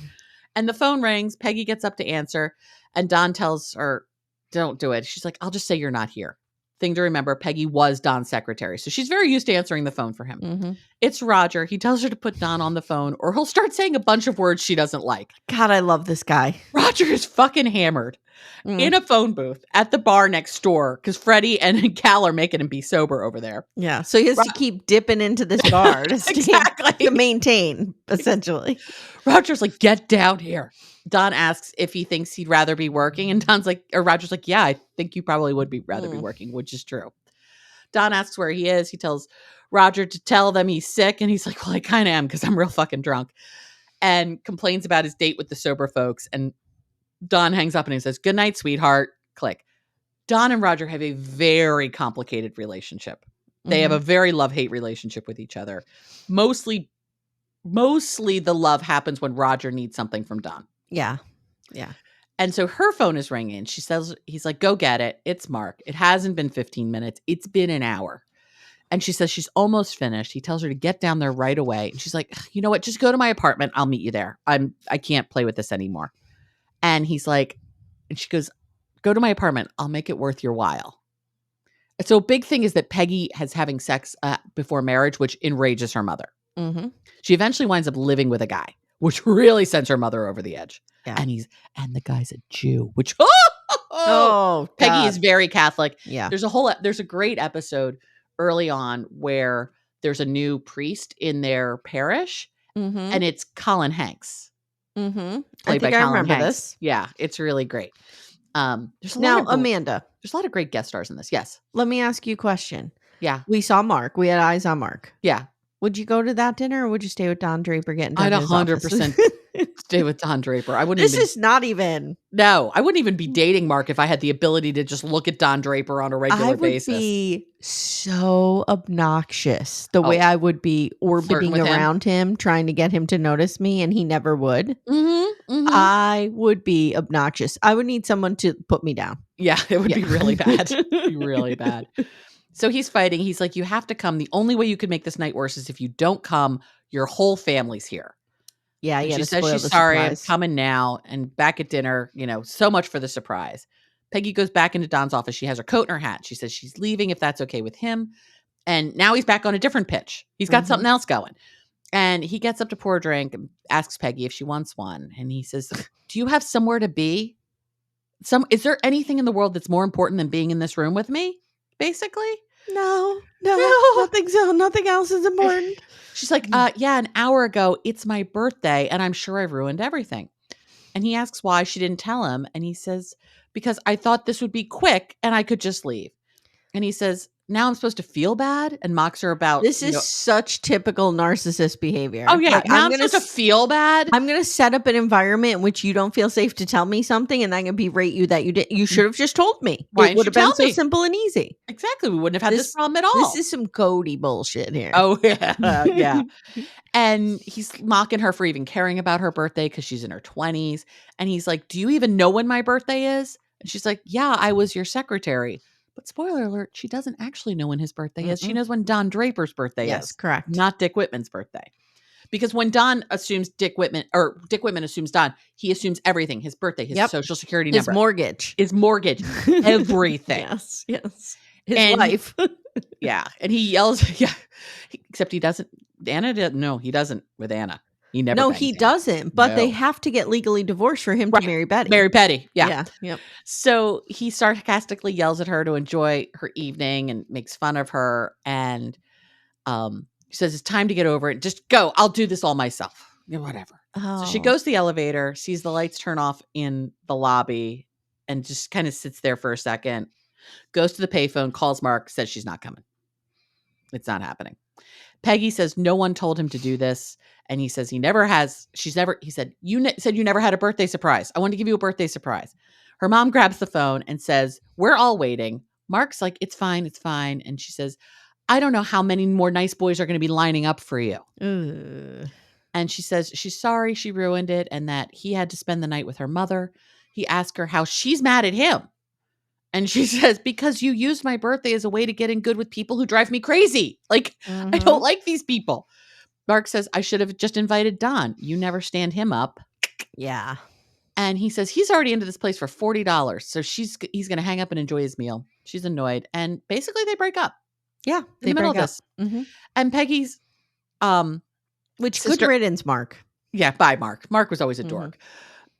And the phone rings. Peggy gets up to answer. And Don tells her, don't do it. She's like, I'll just say you're not here. thing to remember, Peggy was Don's secretary. So she's very used to answering the phone for him. Mm-hmm. It's Roger. He tells her to put Don on the phone or he'll start saying a bunch of words she doesn't like. God, I love this guy. Roger is fucking hammered in a phone booth at the bar next door because Freddie and Cal are making him be sober over there. Yeah. So he has to keep dipping into this bar to Exactly. to maintain, essentially. Roger's like, get down here. Don asks if he thinks he'd rather be working. And Roger's like, yeah, I think you probably would rather be working, which is true. Don asks where he is. He tells Roger to tell them he's sick. And he's like, well, I kind of am because I'm real fucking drunk. And complains about his date with the sober folks. And Don hangs up and he says, good night, sweetheart. Click. Don and Roger have a very complicated relationship. They have a very love-hate relationship with each other. Mostly the love happens when Roger needs something from Don. Yeah. Yeah. And so her phone is ringing. She says, he's like, go get it. It's Mark. It hasn't been 15 minutes. It's been an hour. And she says she's almost finished. He tells her to get down there right away. And she's like, you know what? Just go to my apartment. I'll meet you there. I can't play with this anymore. And he's like, and she goes, go to my apartment. I'll make it worth your while. And so a big thing is that Peggy has having sex before marriage, which enrages her mother. Mm-hmm. She eventually winds up living with a guy, which really sends her mother over the edge. Yeah. And the guy's a Jew, which Peggy is very Catholic. Yeah. There's a great episode early on where there's a new priest in their parish, and it's Colin Hanks, played by Colin Hanks. This. Yeah, it's really great. Amanda, there's a lot of great guest stars in this. Yes. Let me ask you a question. Yeah. We saw Mark. We had eyes on Mark. Yeah. Would you go to that dinner or would you stay with Don Draper getting done? I'd 100% stay with Don Draper. I wouldn't. This is not even. No, I wouldn't even be dating Mark if I had the ability to just look at Don Draper on a regular basis. I would be so obnoxious the way I would be orbiting around him, trying to get him to notice me, and he never would. I would be obnoxious. I would need someone to put me down. Yeah, it would be really bad. Be really bad. So he's fighting. He's like, you have to come. The only way you could make this night worse is if you don't come, your whole family's here. Yeah, she says she's sorry. I'm coming now. And back at dinner, so much for the surprise. Peggy goes back into Don's office. She has her coat and her hat. She says she's leaving if that's okay with him. And now he's back on a different pitch. He's got something else going. And he gets up to pour a drink and asks Peggy if she wants one. And he says, do you have somewhere to be? Is there anything in the world that's more important than being in this room with me? Basically? No, nothing so. Nothing else is important. She's like, yeah, an hour ago, it's my birthday, and I'm sure I've ruined everything. And he asks why she didn't tell him. And he says, because I thought this would be quick and I could just leave. And he says, now I'm supposed to feel bad, and mocks her about this is such typical narcissist behavior. Oh yeah, like, now I'm supposed to feel bad. I'm going to set up an environment in which you don't feel safe to tell me something, and I'm going to berate you that you should have just told me. Why it would have been so simple and easy. Exactly, we wouldn't have had this problem at all. This is some Cody bullshit here. Oh yeah, yeah. And he's mocking her for even caring about her birthday because she's in her 20s. And he's like, "Do you even know when my birthday is?" And she's like, "Yeah, I was your secretary." But spoiler alert, she doesn't actually know when his birthday is. She knows when Don Draper's birthday is. Yes, correct. Not Dick Whitman's birthday. Because when Don assumes Dick Whitman assumes Don, he assumes everything. His birthday, his social security number. His mortgage. Everything. Yes. His life. Yeah. And he yells, except he doesn't. He doesn't with Anna. He never. No, he doesn't. But they have to get legally divorced for him to marry Betty. Marry Betty. Yeah. Yeah. Yep. So he sarcastically yells at her to enjoy her evening and makes fun of her. And he says, it's time to get over it. Just go. I'll do this all myself. Whatever. Oh. So she goes to the elevator, sees the lights turn off in the lobby, and just kind of sits there for a second, goes to the payphone, calls Mark, says she's not coming. It's not happening. Peggy says no one told him to do this. And he says he never has. He said, you said you never had a birthday surprise. I want to give you a birthday surprise. Her mom grabs the phone and says, we're all waiting. Mark's like, it's fine. It's fine. And she says, I don't know how many more nice boys are going to be lining up for you. And she says she's sorry she ruined it and that he had to spend the night with her mother. He asked her how she's mad at him. And she says, because you used my birthday as a way to get in good with people who drive me crazy. Like, I don't like these people. Mark says, I should have just invited Don. You never stand him up. Yeah. And he says he's already into this place for $40. So he's going to hang up and enjoy his meal. She's annoyed. And basically they break up. Yeah. In the middle of this. Mm-hmm. And Peggy's which sister, good riddance, Mark. Yeah, bye, Mark. Mark was always a dork.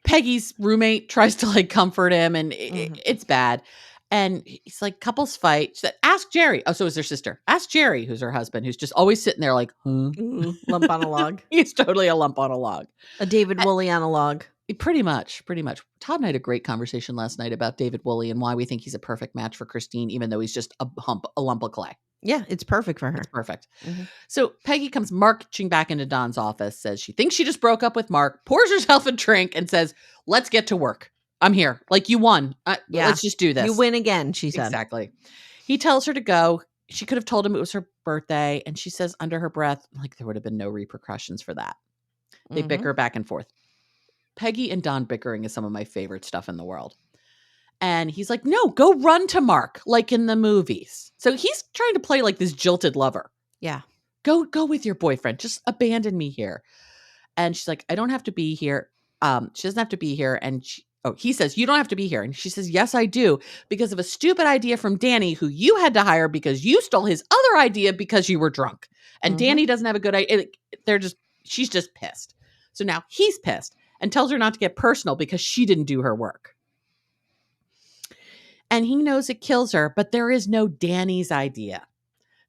Peggy's roommate tries to like comfort him, and it's bad. And he's like, couples fight. She said, ask Jerry. Oh, so is their sister. Ask Jerry, who's her husband, who's just always sitting there like, lump on a log. He's totally a lump on a log. A David Woolley on a log. Pretty much. Todd and I had a great conversation last night about David Woolley and why we think he's a perfect match for Christine, even though he's just a lump of clay. Yeah, it's perfect for her. It's perfect. So Peggy comes marching back into Don's office, says she thinks she just broke up with Mark, pours herself a drink, and says, let's get to work. I'm here. Like, you won. Let's just do this. You win again, she said. Exactly. He tells her to go. She could have told him it was her birthday. And she says under her breath, like, there would have been no repercussions for that. They bicker back and forth. Peggy and Don bickering is some of my favorite stuff in the world. And he's like, no, go run to Mark, like in the movies. So he's trying to play like this jilted lover. Yeah. Go with your boyfriend. Just abandon me here. And she's like, I don't have to be here. She doesn't have to be here. And he says, you don't have to be here. And she says, yes, I do. Because of a stupid idea from Danny, who you had to hire because you stole his other idea because you were drunk. And Danny doesn't have a good idea. She's just pissed. So now he's pissed and tells her not to get personal because she didn't do her work. And he knows it kills her, but there is no Danny's idea.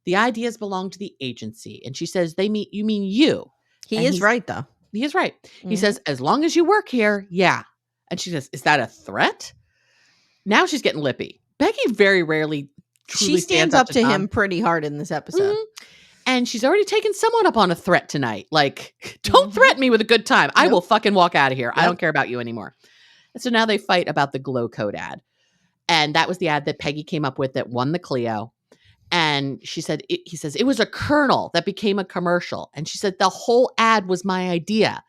The ideas belong to the agency. And she says, you mean you. He is right, though. He is right. He says, as long as you work here, yeah. And she says, is that a threat? Now she's getting lippy. Becky very rarely truly she stands up to him pretty hard in this episode. And she's already taken someone up on a threat tonight. Like, don't threaten me with a good time. I will fucking walk out of here. I don't care about you anymore. And so now they fight about the Glow Code ad. And that was the ad that Peggy came up with that won the Clio. And he says, it was a kernel that became a commercial. And she said, the whole ad was my idea.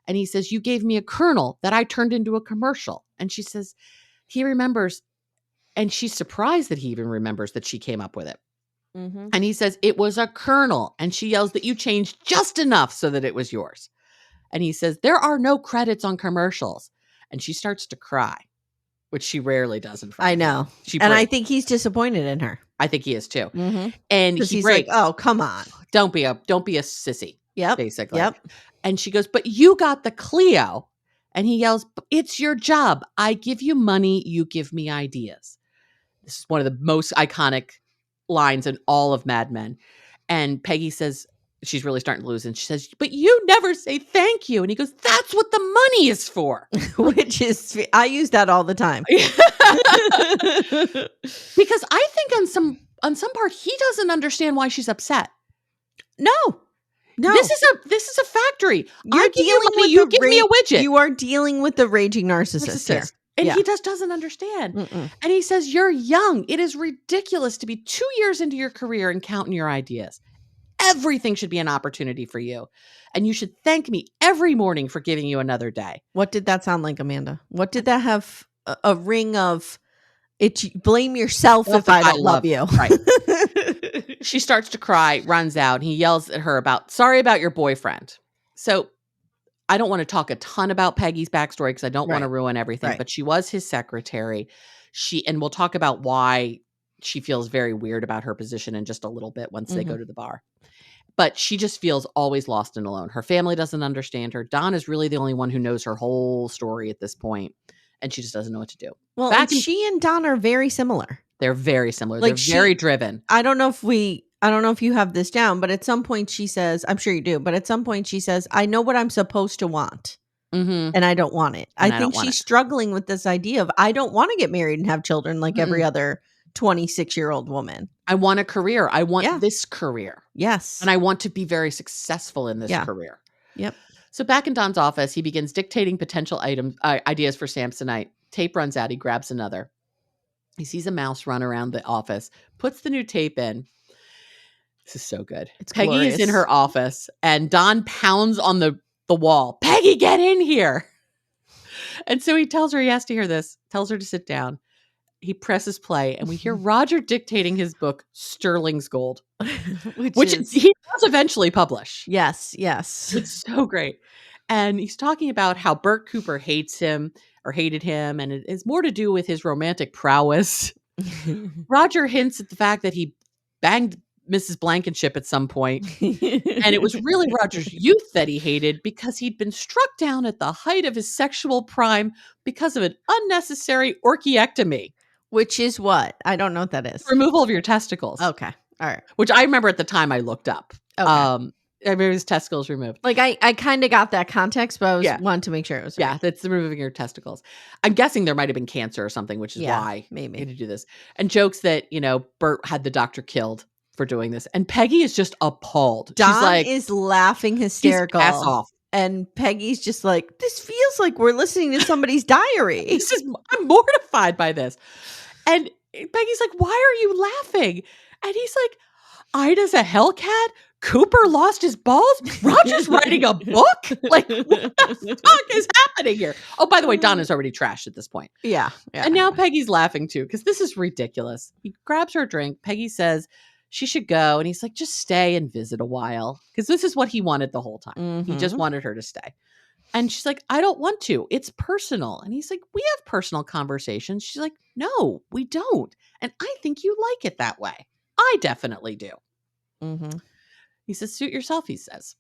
And he says, you gave me a kernel that I turned into a commercial. And she says, he remembers. And she's surprised that he even remembers that she came up with it. And he says, it was a kernel. And she yells that you changed just enough so that it was yours. And he says, there are no credits on commercials. And she starts to cry, which she rarely does in front I of know. She and I think he's disappointed in her. I think he is too. And he's like, oh, come on. Don't be a sissy. Yep. Basically. Yep. And she goes, but you got the Clio. And he yells, it's your job. I give you money. You give me ideas. This is one of the most iconic lines in all of Mad Men. And Peggy says, she's really starting to lose. And she says, but you never say thank you. And he goes, that's what the money is for. Which is, I use that all the time. Because I think on some part, he doesn't understand why she's upset. No. This is a factory. You're dealing with you give me a widget. You are dealing with the raging narcissist here. And he just doesn't understand. And he says, you're young. It is ridiculous to be 2 years into your career and counting your ideas. Everything should be an opportunity for you. And you should thank me every morning for giving you another day. What did that sound like, Amanda? What did that have a ring of, blame yourself if I don't love you. Right. She starts to cry, runs out. And he yells at her sorry about your boyfriend. So I don't want to talk a ton about Peggy's backstory because I don't want to ruin everything, but she was his secretary. And we'll talk about why she feels very weird about her position in just a little bit once they go to the bar. But she just feels always lost and alone. Her family doesn't understand her. Don is really the only one who knows her whole story at this point, and she just doesn't know what to do. Well, she and Don are very similar. They're very similar. Like they're very driven. I don't know if you have this down, but at some point she says, I'm sure you do, but at some point she says, I know what I'm supposed to want. And I don't want it. I think she's struggling with this idea of, I don't want to get married and have children like every other 26-year-old woman. I want a career. I want this career. Yes. And I want to be very successful in this career. Yep. So back in Don's office, he begins dictating potential ideas for Samsonite. Tape runs out. He grabs another. He sees a mouse run around the office, puts the new tape in. This is so good. Peggy glorious. is in her office, and Don pounds on the wall. Peggy, get in here. And so he tells her he has to hear this, tells her to sit down. He presses play, and we hear Roger dictating his book, Sterling's Gold, which he does eventually publish. Yes, yes. It's so great. And he's talking about how Bert Cooper hates him or hated him, and it is more to do with his romantic prowess. Roger hints at the fact that he banged Mrs. Blankenship at some point, and it was really Roger's youth that he hated because he'd been struck down at the height of his sexual prime because of an unnecessary orchiectomy. Which is what? I don't know what that is. Removal of your testicles. Okay. All right. Which I remember at the time I looked up. Okay. I remember his testicles removed. Like I kind of got that context, but I was wanting to make sure it was right. Yeah, that's the removing your testicles. I'm guessing there might have been cancer or something, which is why maybe he had to do this. And jokes that, Bert had the doctor killed for doing this. And Peggy is just appalled. Don She's like, is laughing hysterical. He's ass off. And Peggy's just like, this feels like we're listening to somebody's diary. I'm mortified by this. And Peggy's like, why are you laughing? And he's like, Ida's a hellcat? Cooper lost his balls? Roger's writing a book? Like, what the fuck is happening here? Oh, by the way, Don is already trashed at this point. Yeah. And now Peggy's laughing too, because this is ridiculous. He grabs her a drink. Peggy says she should go. And he's like, just stay and visit a while. Because this is what he wanted the whole time. Mm-hmm. He just wanted her to stay. And she's like, I don't want to. It's personal. And he's like, we have personal conversations. She's like, no, we don't. And I think you like it that way. I definitely do. Mm-hmm. He says, suit yourself, he says.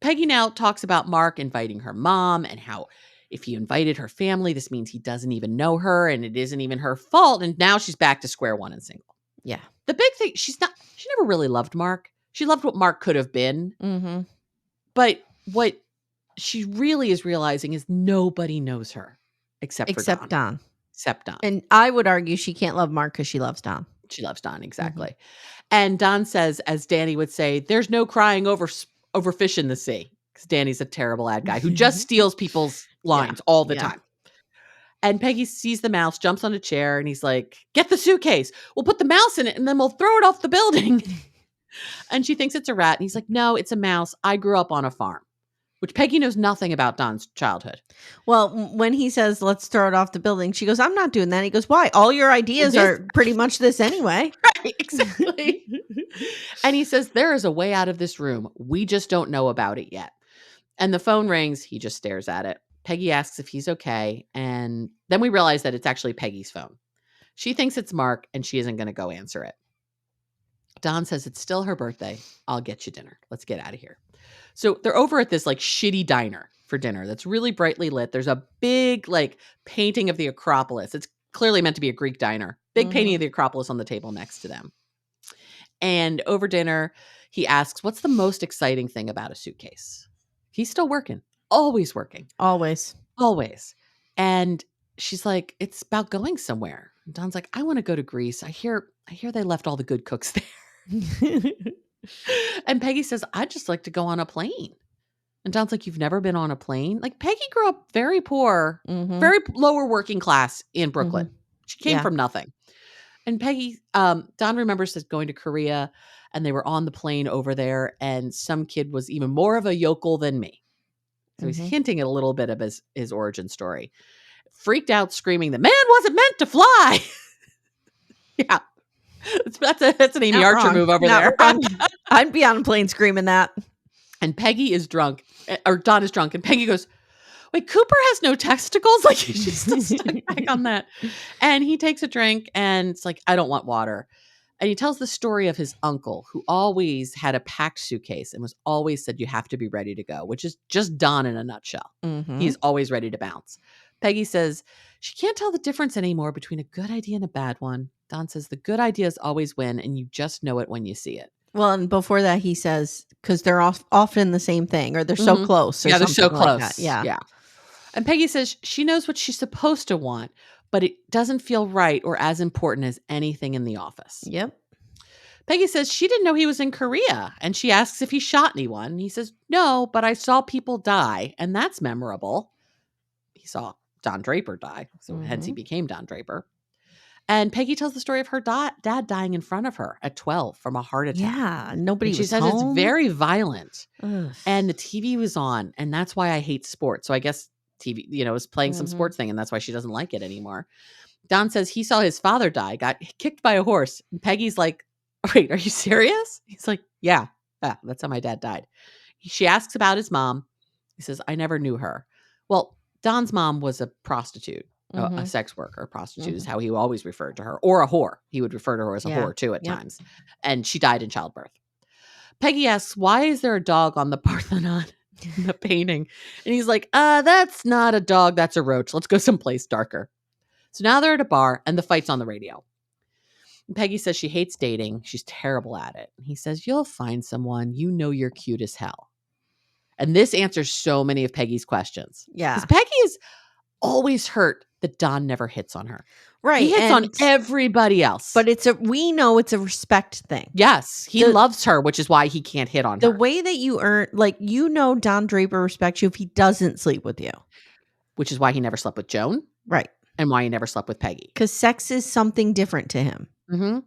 Peggy now talks about Mark inviting her mom and how if he invited her family, this means he doesn't even know her and it isn't even her fault. And now she's back to square one and single. Yeah. The big thing, she never really loved Mark. She loved what Mark could have been. Mm-hmm. But what she really is realizing is nobody knows her except Don. Except Don. And I would argue she can't love Mark because she loves Don. She loves Don, exactly. Mm-hmm. And Don says, as Danny would say, there's no crying over fish in the sea. Because Danny's a terrible ad guy who just steals people's lines all the time. And Peggy sees the mouse, jumps on a chair, and he's like, get the suitcase. We'll put the mouse in it, and then we'll throw it off the building. And she thinks it's a rat. And he's like, no, it's a mouse. I grew up on a farm. Which Peggy knows nothing about Don's childhood. Well, when he says, let's throw it off the building, she goes, I'm not doing that. He goes, why? All your ideas are pretty much this anyway. Right, exactly. And he says, there is a way out of this room. We just don't know about it yet. And the phone rings. He just stares at it. Peggy asks if he's okay. And then we realize that it's actually Peggy's phone. She thinks it's Mark and she isn't going to go answer it. Don says, it's still her birthday. I'll get you dinner. Let's get out of here. So they're over at this like shitty diner for dinner that's really brightly lit. There's a big like painting of the Acropolis. It's clearly meant to be a Greek diner. Big painting of the Acropolis on the table next to them. And over dinner, he asks, what's the most exciting thing about a suitcase? He's still working. Always working. Always. And she's like, it's about going somewhere. And Don's like, I want to go to Greece. I hear they left all the good cooks there. And Peggy says, I'd just like to go on a plane. And Don's like, you've never been on a plane? Like, Peggy grew up very poor, very lower working class in Brooklyn. She came from nothing. And Peggy, Don remembers going to Korea and they were on the plane over there and some kid was even more of a yokel than me. So he's hinting at a little bit of his origin story. Freaked out, screaming, the man wasn't meant to fly. Yeah. That's an Amy Archer move over there. I'd be on a plane screaming that. And Peggy is drunk, or Don is drunk, and Peggy goes, wait, Cooper has no testicles? Like, she's still stuck back on that. And he takes a drink, and it's like, I don't want water. And he tells the story of his uncle, who always had a packed suitcase and was always said, you have to be ready to go, which is just Don in a nutshell. He's always ready to bounce. Peggy says, she can't tell the difference anymore between a good idea and a bad one. Don says, the good ideas always win, and you just know it when you see it. Well, and before that, he says, because they're often the same thing, or they're so close. Or they're so close. Like yeah. And Peggy says she knows what she's supposed to want, but it doesn't feel right or as important as anything in the office. Yep. Peggy says she didn't know he was in Korea, and she asks if he shot anyone. And he says, no, but I saw people die, and that's memorable. He saw Don Draper die, so hence he became Don Draper. And Peggy tells the story of her dad dying in front of her at 12 from a heart attack. Yeah, nobody was She says home. It's very violent. Ugh. And the TV was on, and that's why I hate sports. So I guess TV, was playing some sports thing, and that's why she doesn't like it anymore. Don says he saw his father die, got kicked by a horse. And Peggy's like, wait, are you serious? He's like, yeah, that's how my dad died. She asks about his mom. He says, I never knew her. Well, Don's mom was a prostitute, a sex worker. Prostitute is how he always referred to her, or a whore. He would refer to her as a whore too at times. And she died in childbirth. Peggy asks, why is there a dog on the Parthenon in the painting? And he's like, that's not a dog. That's a roach. Let's go someplace darker. So now they're at a bar and the fight's on the radio. And Peggy says she hates dating. She's terrible at it. And he says, you'll find someone. You know you're cute as hell. And this answers so many of Peggy's questions. Yeah. Because Peggy is always hurt that Don never hits on her. Right. He hits on everybody else. But we know it's a respect thing. Yes. He loves her, which is why he can't hit on her. The way that you earn, Don Draper respects you if he doesn't sleep with you. Which is why he never slept with Joan. Right. And why he never slept with Peggy. Because sex is something different to him. Mm-hmm.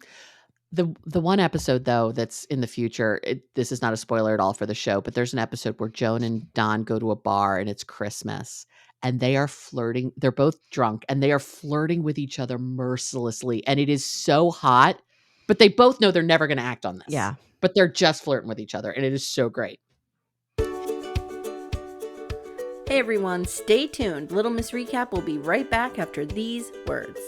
The one episode, though, that's in the future, this is not a spoiler at all for the show, but there's an episode where Joan and Don go to a bar and it's Christmas and they are flirting. They're both drunk and they are flirting with each other mercilessly. And it is so hot, but they both know they're never going to act on this. Yeah. But they're just flirting with each other and it is so great. Hey everyone, stay tuned. Little Miss Recap will be right back after these words.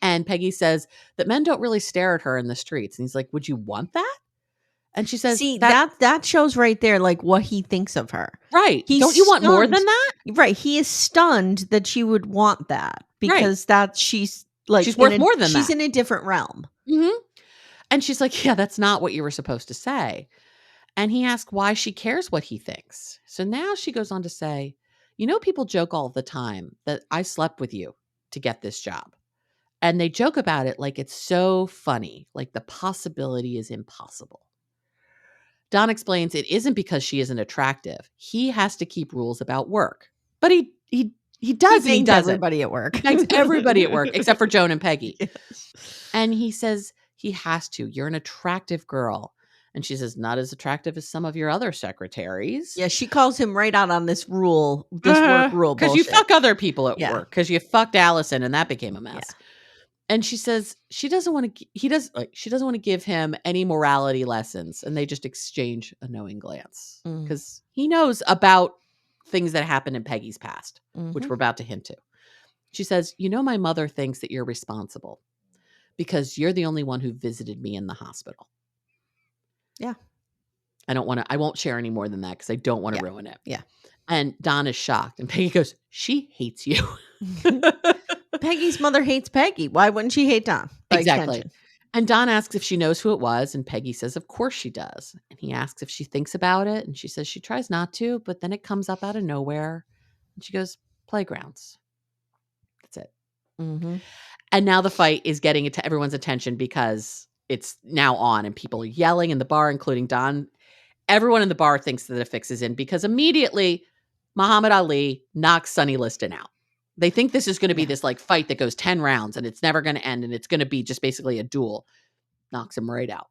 And Peggy says that men don't really stare at her in the streets. And he's like, would you want that? And she says, see, that shows right there, what he thinks of her. Right. Don't you want more than that? Right. He is stunned that she would want that because she's worth more than that. She's in a different realm. Mm-hmm. And she's like, yeah, that's not what you were supposed to say. And he asks why she cares what he thinks. So now she goes on to say, people joke all the time that I slept with you to get this job. And they joke about it like it's so funny, like the possibility is impossible. Don explains it isn't because she isn't attractive. He has to keep rules about work. But he does and he doesn't. Everybody at work. He thanks everybody at work except for Joan and Peggy. Yes. And he says he has to. You're an attractive girl. And she says, not as attractive as some of your other secretaries. Yeah, she calls him right out on this rule, this work rule bullshit. Because you fuck other people at work. Because you fucked Allison and that became a mess. Yeah. And she says she doesn't want to give him any morality lessons. And they just exchange a knowing glance. Because he knows about things that happened in Peggy's past, which we're about to hint to. She says, my mother thinks that you're responsible because you're the only one who visited me in the hospital. Yeah. I won't share any more than that because I don't want to ruin it. Yeah. And Don is shocked. And Peggy goes, she hates you. Peggy's mother hates Peggy. Why wouldn't she hate Don? Exactly. Extension. And Don asks if she knows who it was. And Peggy says, of course she does. And he asks if she thinks about it. And she says she tries not to, but then it comes up out of nowhere. And she goes, playgrounds. That's it. Mm-hmm. And now the fight is getting to everyone's attention because it's now on and people are yelling in the bar, including Don. Everyone in the bar thinks that a fix is in because immediately Muhammad Ali knocks Sonny Liston out. They think this is going to be this fight that goes 10 rounds and it's never going to end and it's going to be just basically a duel. Knocks him right out.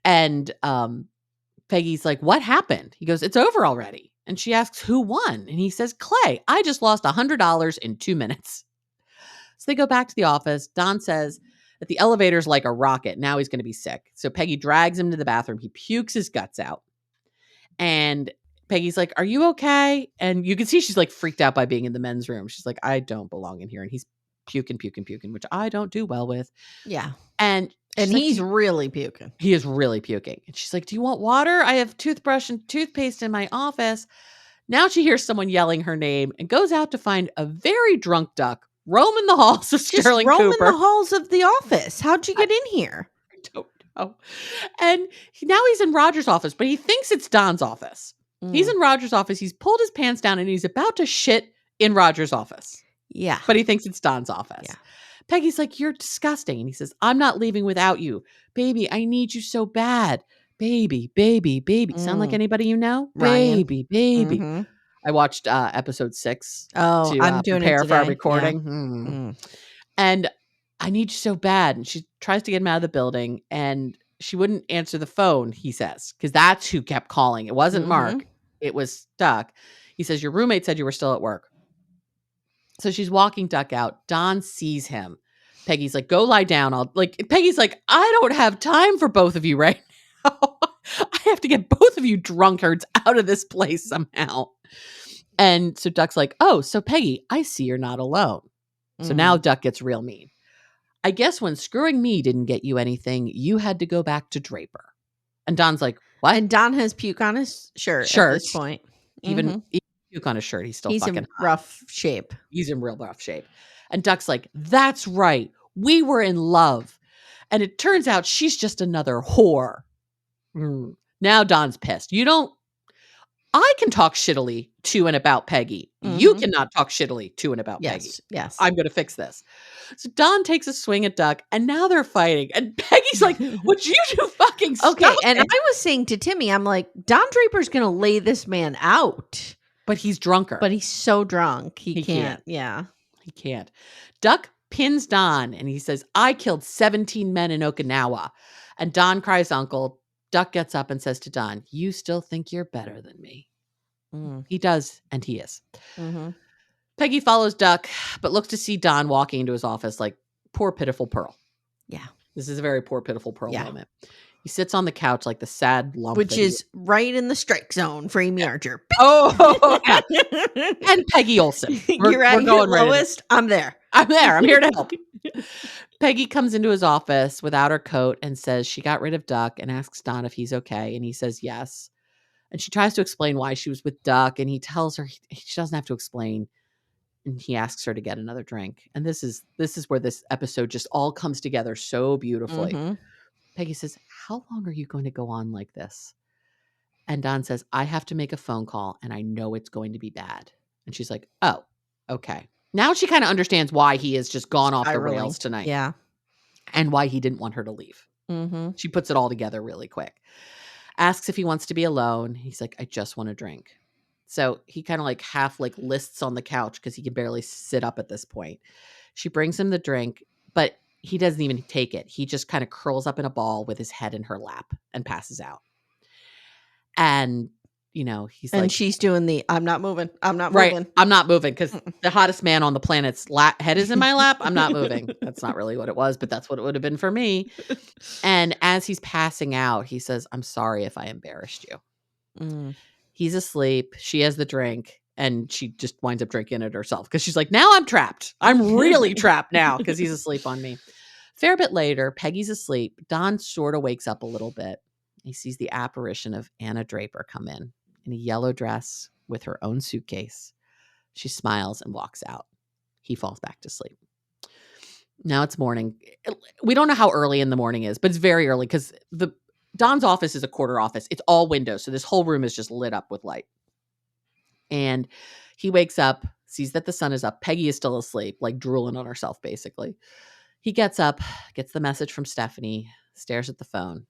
And Peggy's like, what happened? He goes, it's over already. And she asks, who won? And he says, Clay, I just lost $100 in 2 minutes. So they go back to the office. Don says that the elevator's like a rocket. Now he's going to be sick. So Peggy drags him to the bathroom. He pukes his guts out. And Peggy's like, are you okay? And you can see she's freaked out by being in the men's room. She's like, I don't belong in here. And he's puking, which I don't do well with. Yeah. And he's really puking. He is really puking. And she's like, do you want water? I have toothbrush and toothpaste in my office. Now she hears someone yelling her name and goes out to find a very drunk duck roaming the halls of Sterling Cooper. Roaming the halls of the office. How'd you get in here? I don't know. And now he's in Roger's office, but he thinks it's Don's office. He's in Roger's office. He's pulled his pants down and he's about to shit in Roger's office. Yeah. But he thinks it's Don's office. Yeah. Peggy's like, you're disgusting. And he says, I'm not leaving without you. Baby, I need you so bad. Baby. Sound like anybody you know? Ryan. Baby. Mm-hmm. I watched episode 6 to I'm doing prepare it today. for our recording. Yeah. And I need you so bad. And she tries to get him out of the building and she wouldn't answer the phone, he says, because that's who kept calling. It wasn't Mark. It was Duck. He says, your roommate said you were still at work. So she's walking Duck out. Don sees him. Peggy's like, go lie down. Peggy's like, I don't have time for both of you right now. I have to get both of you drunkards out of this place somehow. And so Duck's like, oh, so Peggy, I see you're not alone. So now Duck gets real mean. I guess when screwing me didn't get you anything, you had to go back to Draper. And Don's like, what? And Don has puke on his shirt at this point. Even puke on his shirt, he's still He's fucking in rough shape. He's in real rough shape. And Duck's like, that's right. We were in love. And it turns out she's just another whore. Now Don's pissed. I can talk shittily to and about Peggy. You cannot talk shittily to and about Peggy. Yes. I'm going to fix this. So Don takes a swing at Duck, and now they're fighting. And Peggy's like, would you two fucking stop Okay, and it? I was saying to Timmy, I'm like, Don Draper's going to lay this man out. But he's drunker. But he's so drunk. He can't. Yeah. He can't. Duck pins Don, and he says, I killed 17 men in Okinawa. And Don cries uncle. Duck gets up and says to Don, you still think you're better than me. He does, and he is. Peggy follows Duck, but looks to see Don walking into his office like, poor, pitiful Pearl. Yeah. This is a very poor, pitiful Pearl moment. He sits on the couch like the sad lump. Which is right in the strike zone for Amye Archer. Oh, yeah. And Peggy Olsen. You're at your lowest. I'm there. I'm there. I'm here to help. Peggy comes into his office without her coat and says she got rid of Duck and asks Don if he's okay. And he says yes. And she tries to explain why she was with Duck. And he tells her she doesn't have to explain. And he asks her to get another drink. And this is where this episode just all comes together so beautifully. Peggy says, how long are you going to go on like this? And Don says, I have to make a phone call and I know it's going to be bad. And she's like, oh, okay. Now she kind of understands why he has just gone off the rails tonight. Yeah. And why he didn't want her to leave. She puts it all together really quick. Asks if he wants to be alone. He's like, I just want a drink. So he kind of like half like lists on the couch because he can barely sit up at this point. She brings him the drink, but he doesn't even take it. He just kind of curls up in a ball with his head in her lap and passes out. And, he's like. And she's doing the, I'm not moving. I'm not moving. I'm not moving because the hottest man on the planet's head is in my lap. I'm not moving. That's not really what it was, but that's what it would have been for me. And as he's passing out, he says, I'm sorry if I embarrassed you. He's asleep. She has the drink. And she just winds up drinking it herself because she's like, now I'm trapped. I'm really trapped now because he's asleep on me. Fair bit later, Peggy's asleep. Don sort of wakes up a little bit. He sees the apparition of Anna Draper come in a yellow dress with her own suitcase. She smiles and walks out. He falls back to sleep. Now it's morning. We don't know how early in the morning is, but it's very early because Don's office is a quarter office. It's all windows. So this whole room is just lit up with light. And he wakes up, sees that the sun is up. Peggy is still asleep, like drooling on herself, basically. He gets up, gets the message from Stephanie, stares at the phone.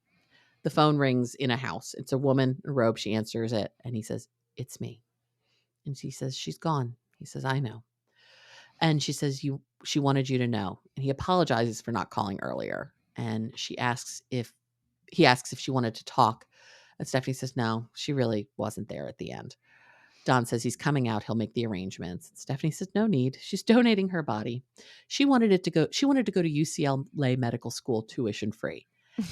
The phone rings in a house. It's a woman in a robe. She answers it. And he says, it's me. And she says, she's gone. He says, I know. And she says, she wanted you to know. And he apologizes for not calling earlier. And he asks if she wanted to talk. And Stephanie says, no, she really wasn't there at the end. Don says he's coming out. He'll make the arrangements. Stephanie says, no need. She's donating her body. She wanted to go to UCLA Medical School tuition free.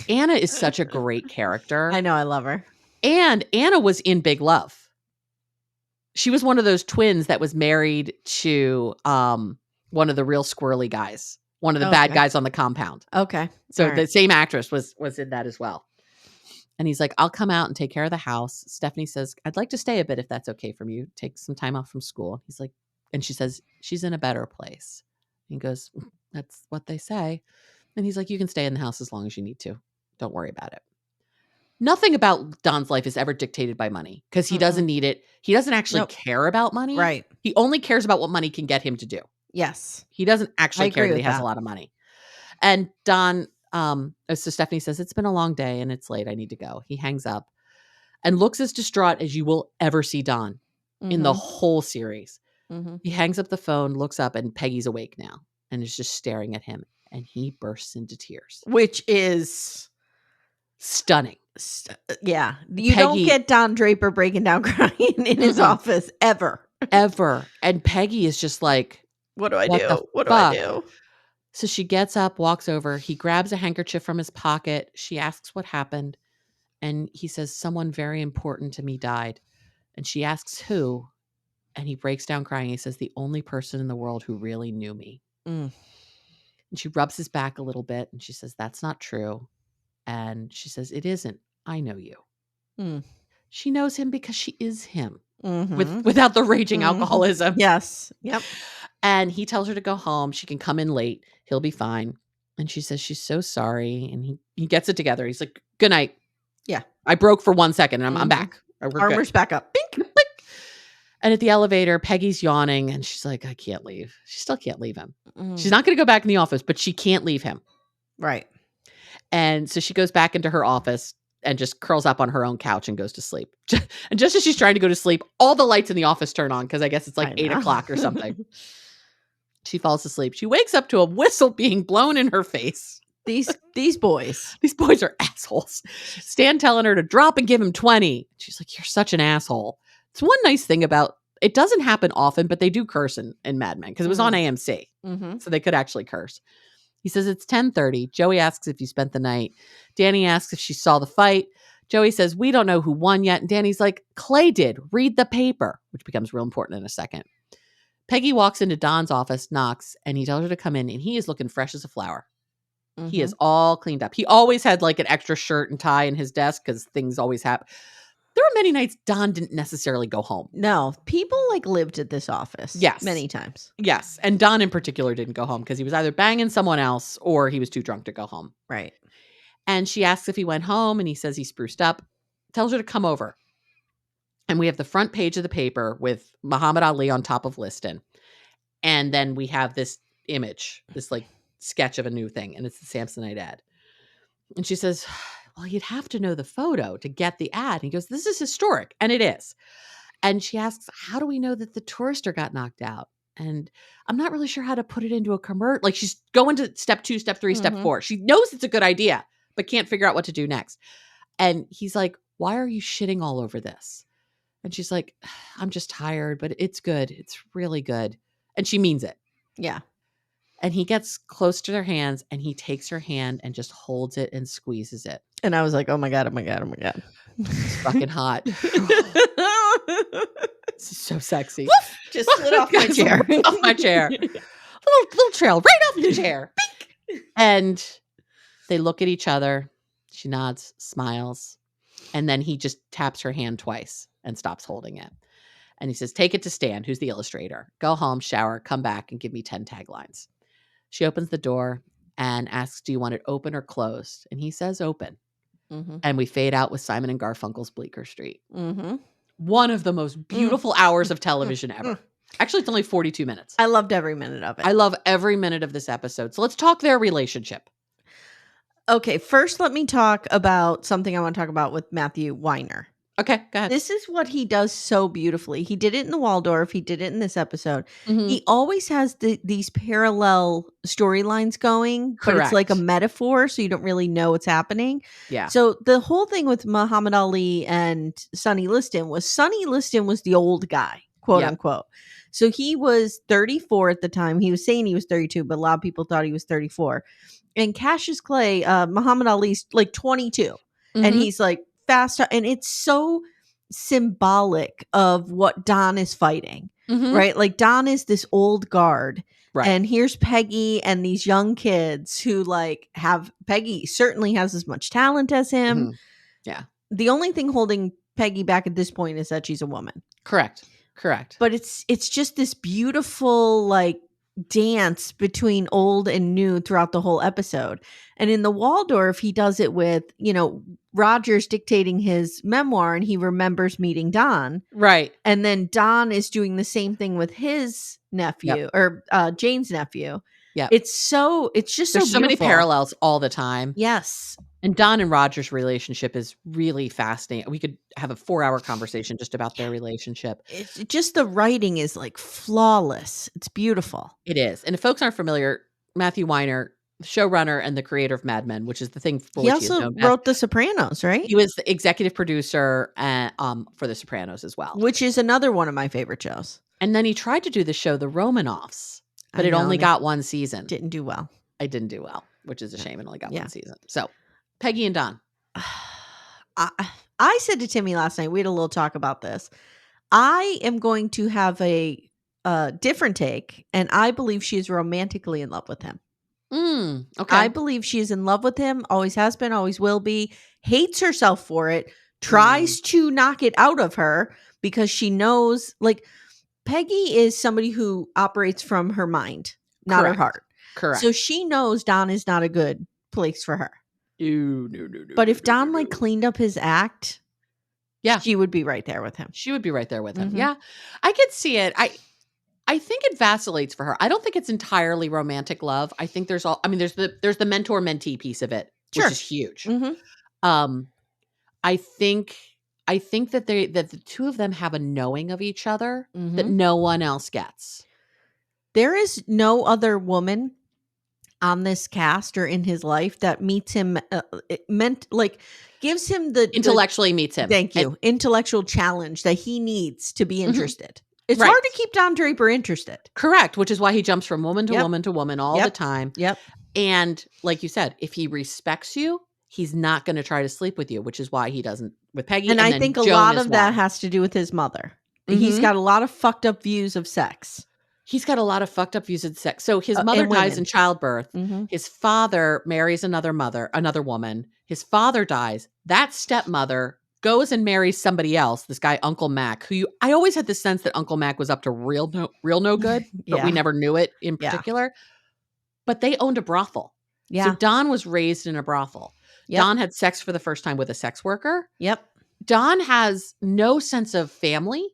Anna is such a great character. I know. I love her. And Anna was in Big Love. She was one of those twins that was married to one of the real squirrely guys, one of the bad guys on the compound. Okay. So the same actress was in that as well. And he's like, I'll come out and take care of the house. Stephanie says, I'd like to stay a bit if that's okay from you. Take some time off from school. He's like, and she says, she's in a better place. He goes, that's what they say. And he's like, you can stay in the house as long as you need to. Don't worry about it. Nothing about Don's life is ever dictated by money because he doesn't need it. He doesn't actually care about money. Right. He only cares about what money can get him to do. Yes. He doesn't actually care that he has a lot of money. And Don, so Stephanie says, it's been a long day and it's late. I need to go. He hangs up and looks as distraught as you will ever see Don in the whole series. He hangs up the phone, looks up, and Peggy's awake now and is just staring at him. And he bursts into tears. Which is stunning. Yeah. You don't get Don Draper breaking down crying in his office ever. Ever. And Peggy is just like, what do I do? What do I do? So she gets up, walks over. He grabs a handkerchief from his pocket. She asks what happened. And he says, someone very important to me died. And she asks who, and he breaks down crying. He says, the only person in the world who really knew me. Mm. And she rubs his back a little bit, and she says, that's not true. And she says, it isn't. I know you. Mm. She knows him because she is him Mm-hmm. without the raging alcoholism. Yes. Yep. And he tells her to go home. She can come in late. He'll be fine. And she says she's so sorry. And he gets it together. He's like, good night. Yeah. I broke for 1 second and I'm back. We're Armor's good. back up. Bink. And at the elevator, Peggy's yawning and she's like, I can't leave. She still can't leave him. Mm. She's not going to go back in the office, but she can't leave him. Right. And so she goes back into her office and just curls up on her own couch and goes to sleep. And just as she's trying to go to sleep, all the lights in the office turn on because I guess it's like 8 o'clock or something. She falls asleep. She wakes up to a whistle being blown in her face. These boys. These boys are assholes. Stan telling her to drop and give him 20. She's like, you're such an asshole. It's one nice thing about it doesn't happen often, but they do curse in Mad Men because it was on AMC. Mm-hmm. So they could actually curse. He says it's 10:30. Joey asks if you spent the night. Danny asks if she saw the fight. Joey says, we don't know who won yet. And Danny's like, Clay did. Read the paper, which becomes real important in a second. Peggy walks into Don's office, knocks, and he tells her to come in. And he is looking fresh as a flower. Mm-hmm. He is all cleaned up. He always had like an extra shirt and tie in his desk because things always happen. There were many nights Don didn't necessarily go home. No, people like lived at this office. Yes. Many times. Yes. And Don in particular didn't go home because he was either banging someone else or he was too drunk to go home. Right. And she asks if he went home and he says he spruced up, tells her to come over. And we have the front page of the paper with Muhammad Ali on top of Liston. And then we have this image, this like sketch of a new thing. And it's the Samsonite ad. And she says, well, you'd have to know the photo to get the ad. And he goes, this is historic. And it is. And she asks, how do we know that the tourister got knocked out? And I'm not really sure how to put it into a commercial. Like she's going to step 2, step 3, step 4. She knows it's a good idea, but can't figure out what to do next. And he's like, why are you shitting all over this? And she's like, I'm just tired, but it's good. It's really good. And she means it. Yeah. And he gets close to their hands and he takes her hand and just holds it and squeezes it. And I was like, oh my God, oh my God, oh my God. It's fucking hot. This is so sexy. Woof! Just slid off my chair. Off my chair. Little trail right off the chair. Bink! And they look at each other. She nods, smiles. And then he just taps her hand twice and stops holding it. And he says, take it to Stan, who's the illustrator. Go home, shower, come back, and give me 10 taglines. She opens the door and asks, do you want it open or closed? And he says open. Mm-hmm. And we fade out with Simon and Garfunkel's Bleecker Street. Mm-hmm. One of the most beautiful hours of television ever. Actually, it's only 42 minutes. I loved every minute of it. I love every minute of this episode. So let's talk their relationship. Okay, first let me talk about something I want to talk about with Matthew Weiner. Okay, go ahead. This is what he does so beautifully. He did it in the Waldorf. He did it in this episode. Mm-hmm. He always has these parallel storylines going, but it's like a metaphor, so you don't really know what's happening. Yeah. So the whole thing with Muhammad Ali and Sonny Liston was the old guy, quote unquote. So he was 34 at the time. He was saying he was 32, but a lot of people thought he was 34. And Cassius Clay, Muhammad Ali's like 22. Mm-hmm. And he's like, fast, and it's so symbolic of what Don is fighting, right? Like Don is this old guard, right? And here's Peggy and these young kids who like have Peggy certainly has as much talent as him. Mm-hmm. Yeah. The only thing holding Peggy back at this point is that she's a woman. Correct. But it's just this beautiful like dance between old and new throughout the whole episode. And in the Waldorf, he does it with, Roger's dictating his memoir and he remembers meeting Don. Right. And then Don is doing the same thing with his nephew or Jane's nephew. Yeah. There's so many parallels all the time. Yes. And Don and Roger's relationship is really fascinating. We could have a 4-hour conversation just about their relationship. It's just the writing is like flawless. It's beautiful. It is. And if folks aren't familiar, Matthew Weiner, the showrunner and the creator of Mad Men, which is the thing for he which also wrote The Sopranos, right? He was the executive producer for The Sopranos as well. Which is another one of my favorite shows. And then he tried to do the show The Romanoffs, but it only got one season. Didn't do well. I didn't do well, which is a shame. It only got one season. So Peggy and Don. I said to Timmy last night, we had a little talk about this. I am going to have a different take, and I believe she is romantically in love with him. Okay. I believe she is in love with him, always has been, always will be, hates herself for it, tries to knock it out of her because she knows, like, Peggy is somebody who operates from her mind, not her heart. Correct. So she knows Don is not a good place for her. No. But if Don like cleaned up his act, she would be right there with him. She would be right there with him. Yeah. I could see it. I think it vacillates for her. I don't think it's entirely romantic love. I think there's the mentor mentee piece of it, which is huge. I think that the two of them have a knowing of each other that no one else gets. There is no other woman on this cast or in his life that meets him, gives him the intellectually meets him. Thank you. Intellectual challenge that he needs to be interested. It's hard to keep Don Draper interested. Correct, which is why he jumps from woman to woman to woman all the time. Yep. And like you said, if he respects you, he's not going to try to sleep with you, which is why he doesn't with Peggy. And I think a lot of that has to do with his mother. He's got a lot of fucked up views of sex. He's got a lot of fucked up views of sex. So his mother dies in childbirth. His father marries another woman. His father dies. That stepmother goes and marries somebody else, this guy, Uncle Mac, I always had the sense that Uncle Mac was up to real no good, but we never knew it in particular. But they owned a brothel. Yeah. So Don was raised in a brothel. Yep. Don had sex for the first time with a sex worker. Yep. Don has no sense of family.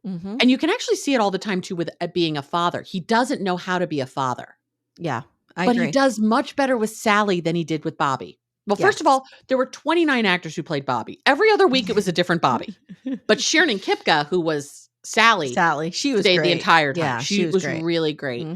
And you can actually see it all the time, too, with being a father. He doesn't know how to be a father. Yeah, I agree. He does much better with Sally than he did with Bobby. Well, first of all, there were 29 actors who played Bobby. Every other week, it was a different Bobby. But Sharon Kipka, who was Sally, she was stayed great the entire time. Yeah, she was great. Really great.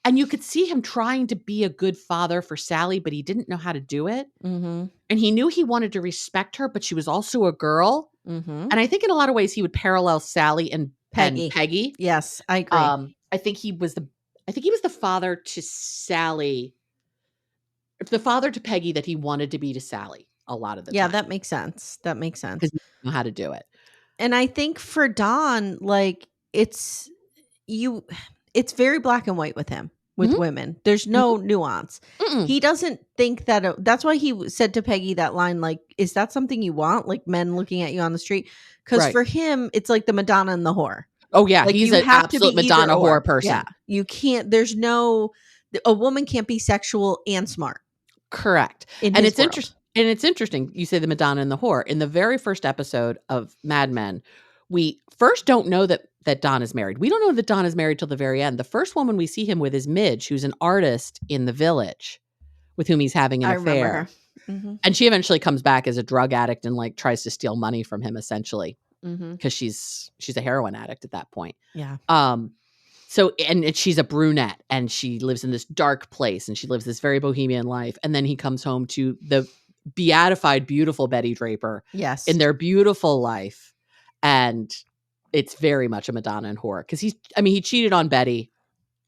And you could see him trying to be a good father for Sally, but he didn't know how to do it. And he knew he wanted to respect her, but she was also a girl. And I think in a lot of ways he would parallel Sally and Peggy. Yes, I agree. I think he was the father to Sally, the father to Peggy that he wanted to be to Sally a lot of the time. Yeah, that makes sense. Because he didn't know how to do it. And I think for Don, like it's very black and white with him. With women, there's no nuance. He doesn't think that. That's why he said to Peggy that line, like, "Is that something you want? Like men looking at you on the street?" Because for him, it's like the Madonna and the whore. Oh yeah, like, he's an absolute Madonna whore person. Yeah, you can't. There's no. A woman can't be sexual and smart. Correct. And it's interesting. And it's interesting. You say the Madonna and the whore. In the very first episode of Mad Men, we first don't know that Don is married. We don't know that Don is married till the very end. The first woman we see him with is Midge, who's an artist in the village with whom he's having an affair. And she eventually comes back as a drug addict and like tries to steal money from him essentially because she's a heroin addict at that point. Yeah. So and she's a brunette and she lives in this dark place and she lives this very bohemian life. And then he comes home to the beatified, beautiful Betty Draper. Yes. In their beautiful life. And it's very much a Madonna and whore because he cheated on Betty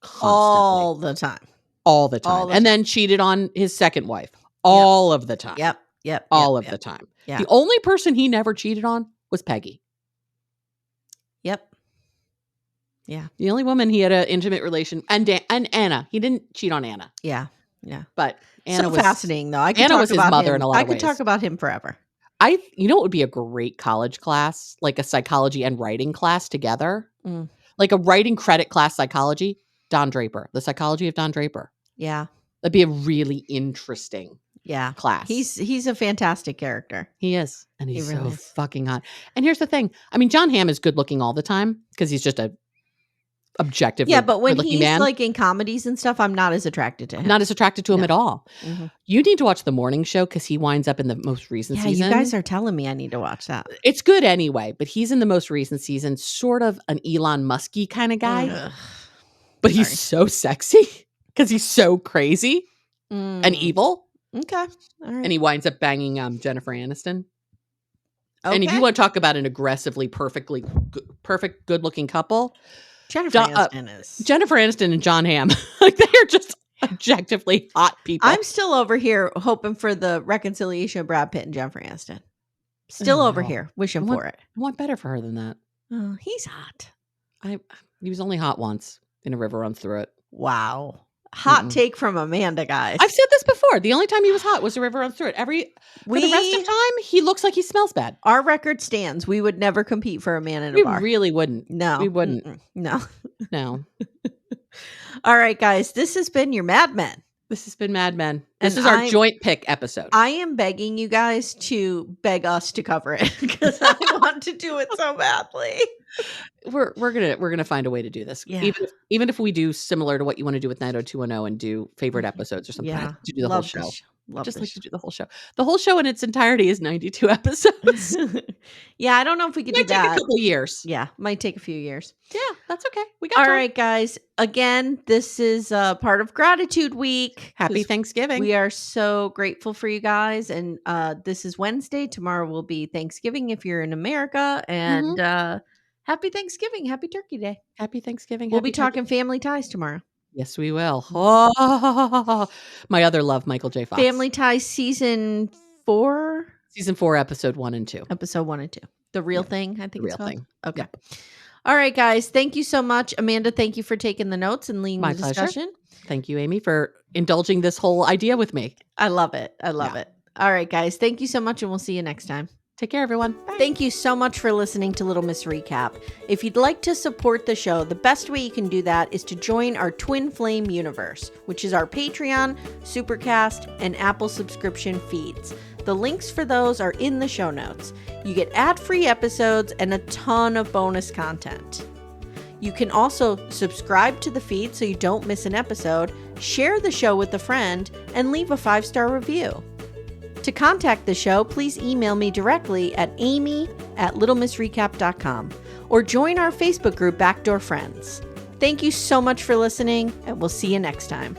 constantly. All the time. And then cheated on his second wife all of the time. Yep. All of the time. Yeah. The only person he never cheated on was Peggy. Yep. Yeah. The only woman he had an intimate relation and Anna. He didn't cheat on Anna. Yeah. But Anna was fascinating though. Anna was his mother in a lot of ways. I could talk about him forever. You know what would be a great college class, like a psychology and writing class together, like a writing credit class psychology. Don Draper, the psychology of Don Draper. Yeah, that'd be a really interesting class. He's a fantastic character. He is, and he's really fucking hot. And here's the thing: I mean, John Hamm is good looking all the time because he's just a objectively but when he's man. Like in comedies and stuff, I'm not as attracted to him. Not as attracted to him at all. You need to watch The Morning Show because he winds up in the most recent season. You guys are telling me I need to watch that. It's good anyway, but he's in the most recent season, sort of an Elon Musky kind of guy. But he's so sexy because he's so crazy and evil. Okay. All right. And he winds up banging Jennifer Aniston. Okay. And if you want to talk about an aggressively perfect, good-looking couple, Jennifer Aniston and John Hamm, like they are just objectively hot people. I'm still over here hoping for the reconciliation of Brad Pitt and Jennifer Aniston. Still over Oh, here, wishing I want for it. I want better for her than that. Oh, he's hot. He was only hot once, and a river runs through it. Wow. Hot Mm-mm. take from Amanda, guys. I've said this before. The only time he was hot was a river runs through it. For the rest of time, he looks like he smells bad. Our record stands. We would never compete for a man in a We bar. really wouldn't. No. We wouldn't. No. No. All right, guys. This has been your Mad Men. This has been Mad Men. This And is our joint pick episode. I am begging you guys to beg us to cover it because I want to do it so badly. We're gonna find a way to do this. Yeah. Even if we do similar to what you want to do with 90210 and do favorite episodes or something. Yeah. To do the whole show. Just like to do the whole show. The whole show in its entirety is 92 episodes. Yeah, I don't know if we could do that. Might take a couple years. Yeah, might take a few years. Yeah, that's okay. We got All time. right, guys. Again, this is part of Gratitude Week. Happy Thanksgiving. We are so grateful for you guys. And this is Wednesday. Tomorrow will be Thanksgiving if you're in America. And happy Thanksgiving. Happy Turkey Day. Happy Thanksgiving. We'll be talking family ties tomorrow. Yes, we will. Oh, my other love, Michael J. Fox. Family Ties season 4? Season 4, episode 1 and 2. Episode 1 and 2. The Real Thing, I think The Real it's called. Thing. Okay. All right, guys. Thank you so much. Amanda, thank you for taking the notes and leading the discussion. Thank you, Amy, for indulging this whole idea with me. I love it. I love it. All right, guys. Thank you so much, and we'll see you next time. Take care, everyone. Bye. Thank you so much for listening to Little Miss Recap. If you'd like to support the show, the best way you can do that is to join our Twin Flame universe, which is our Patreon, Supercast, and Apple subscription feeds. The links for those are in the show notes. You get ad-free episodes and a ton of bonus content. You can also subscribe to the feed so you don't miss an episode, share the show with a friend, and leave a 5-star review. To contact the show, please email me directly at amy@littlemissrecap.com or join our Facebook group Backdoor Friends. Thank you so much for listening, and we'll see you next time.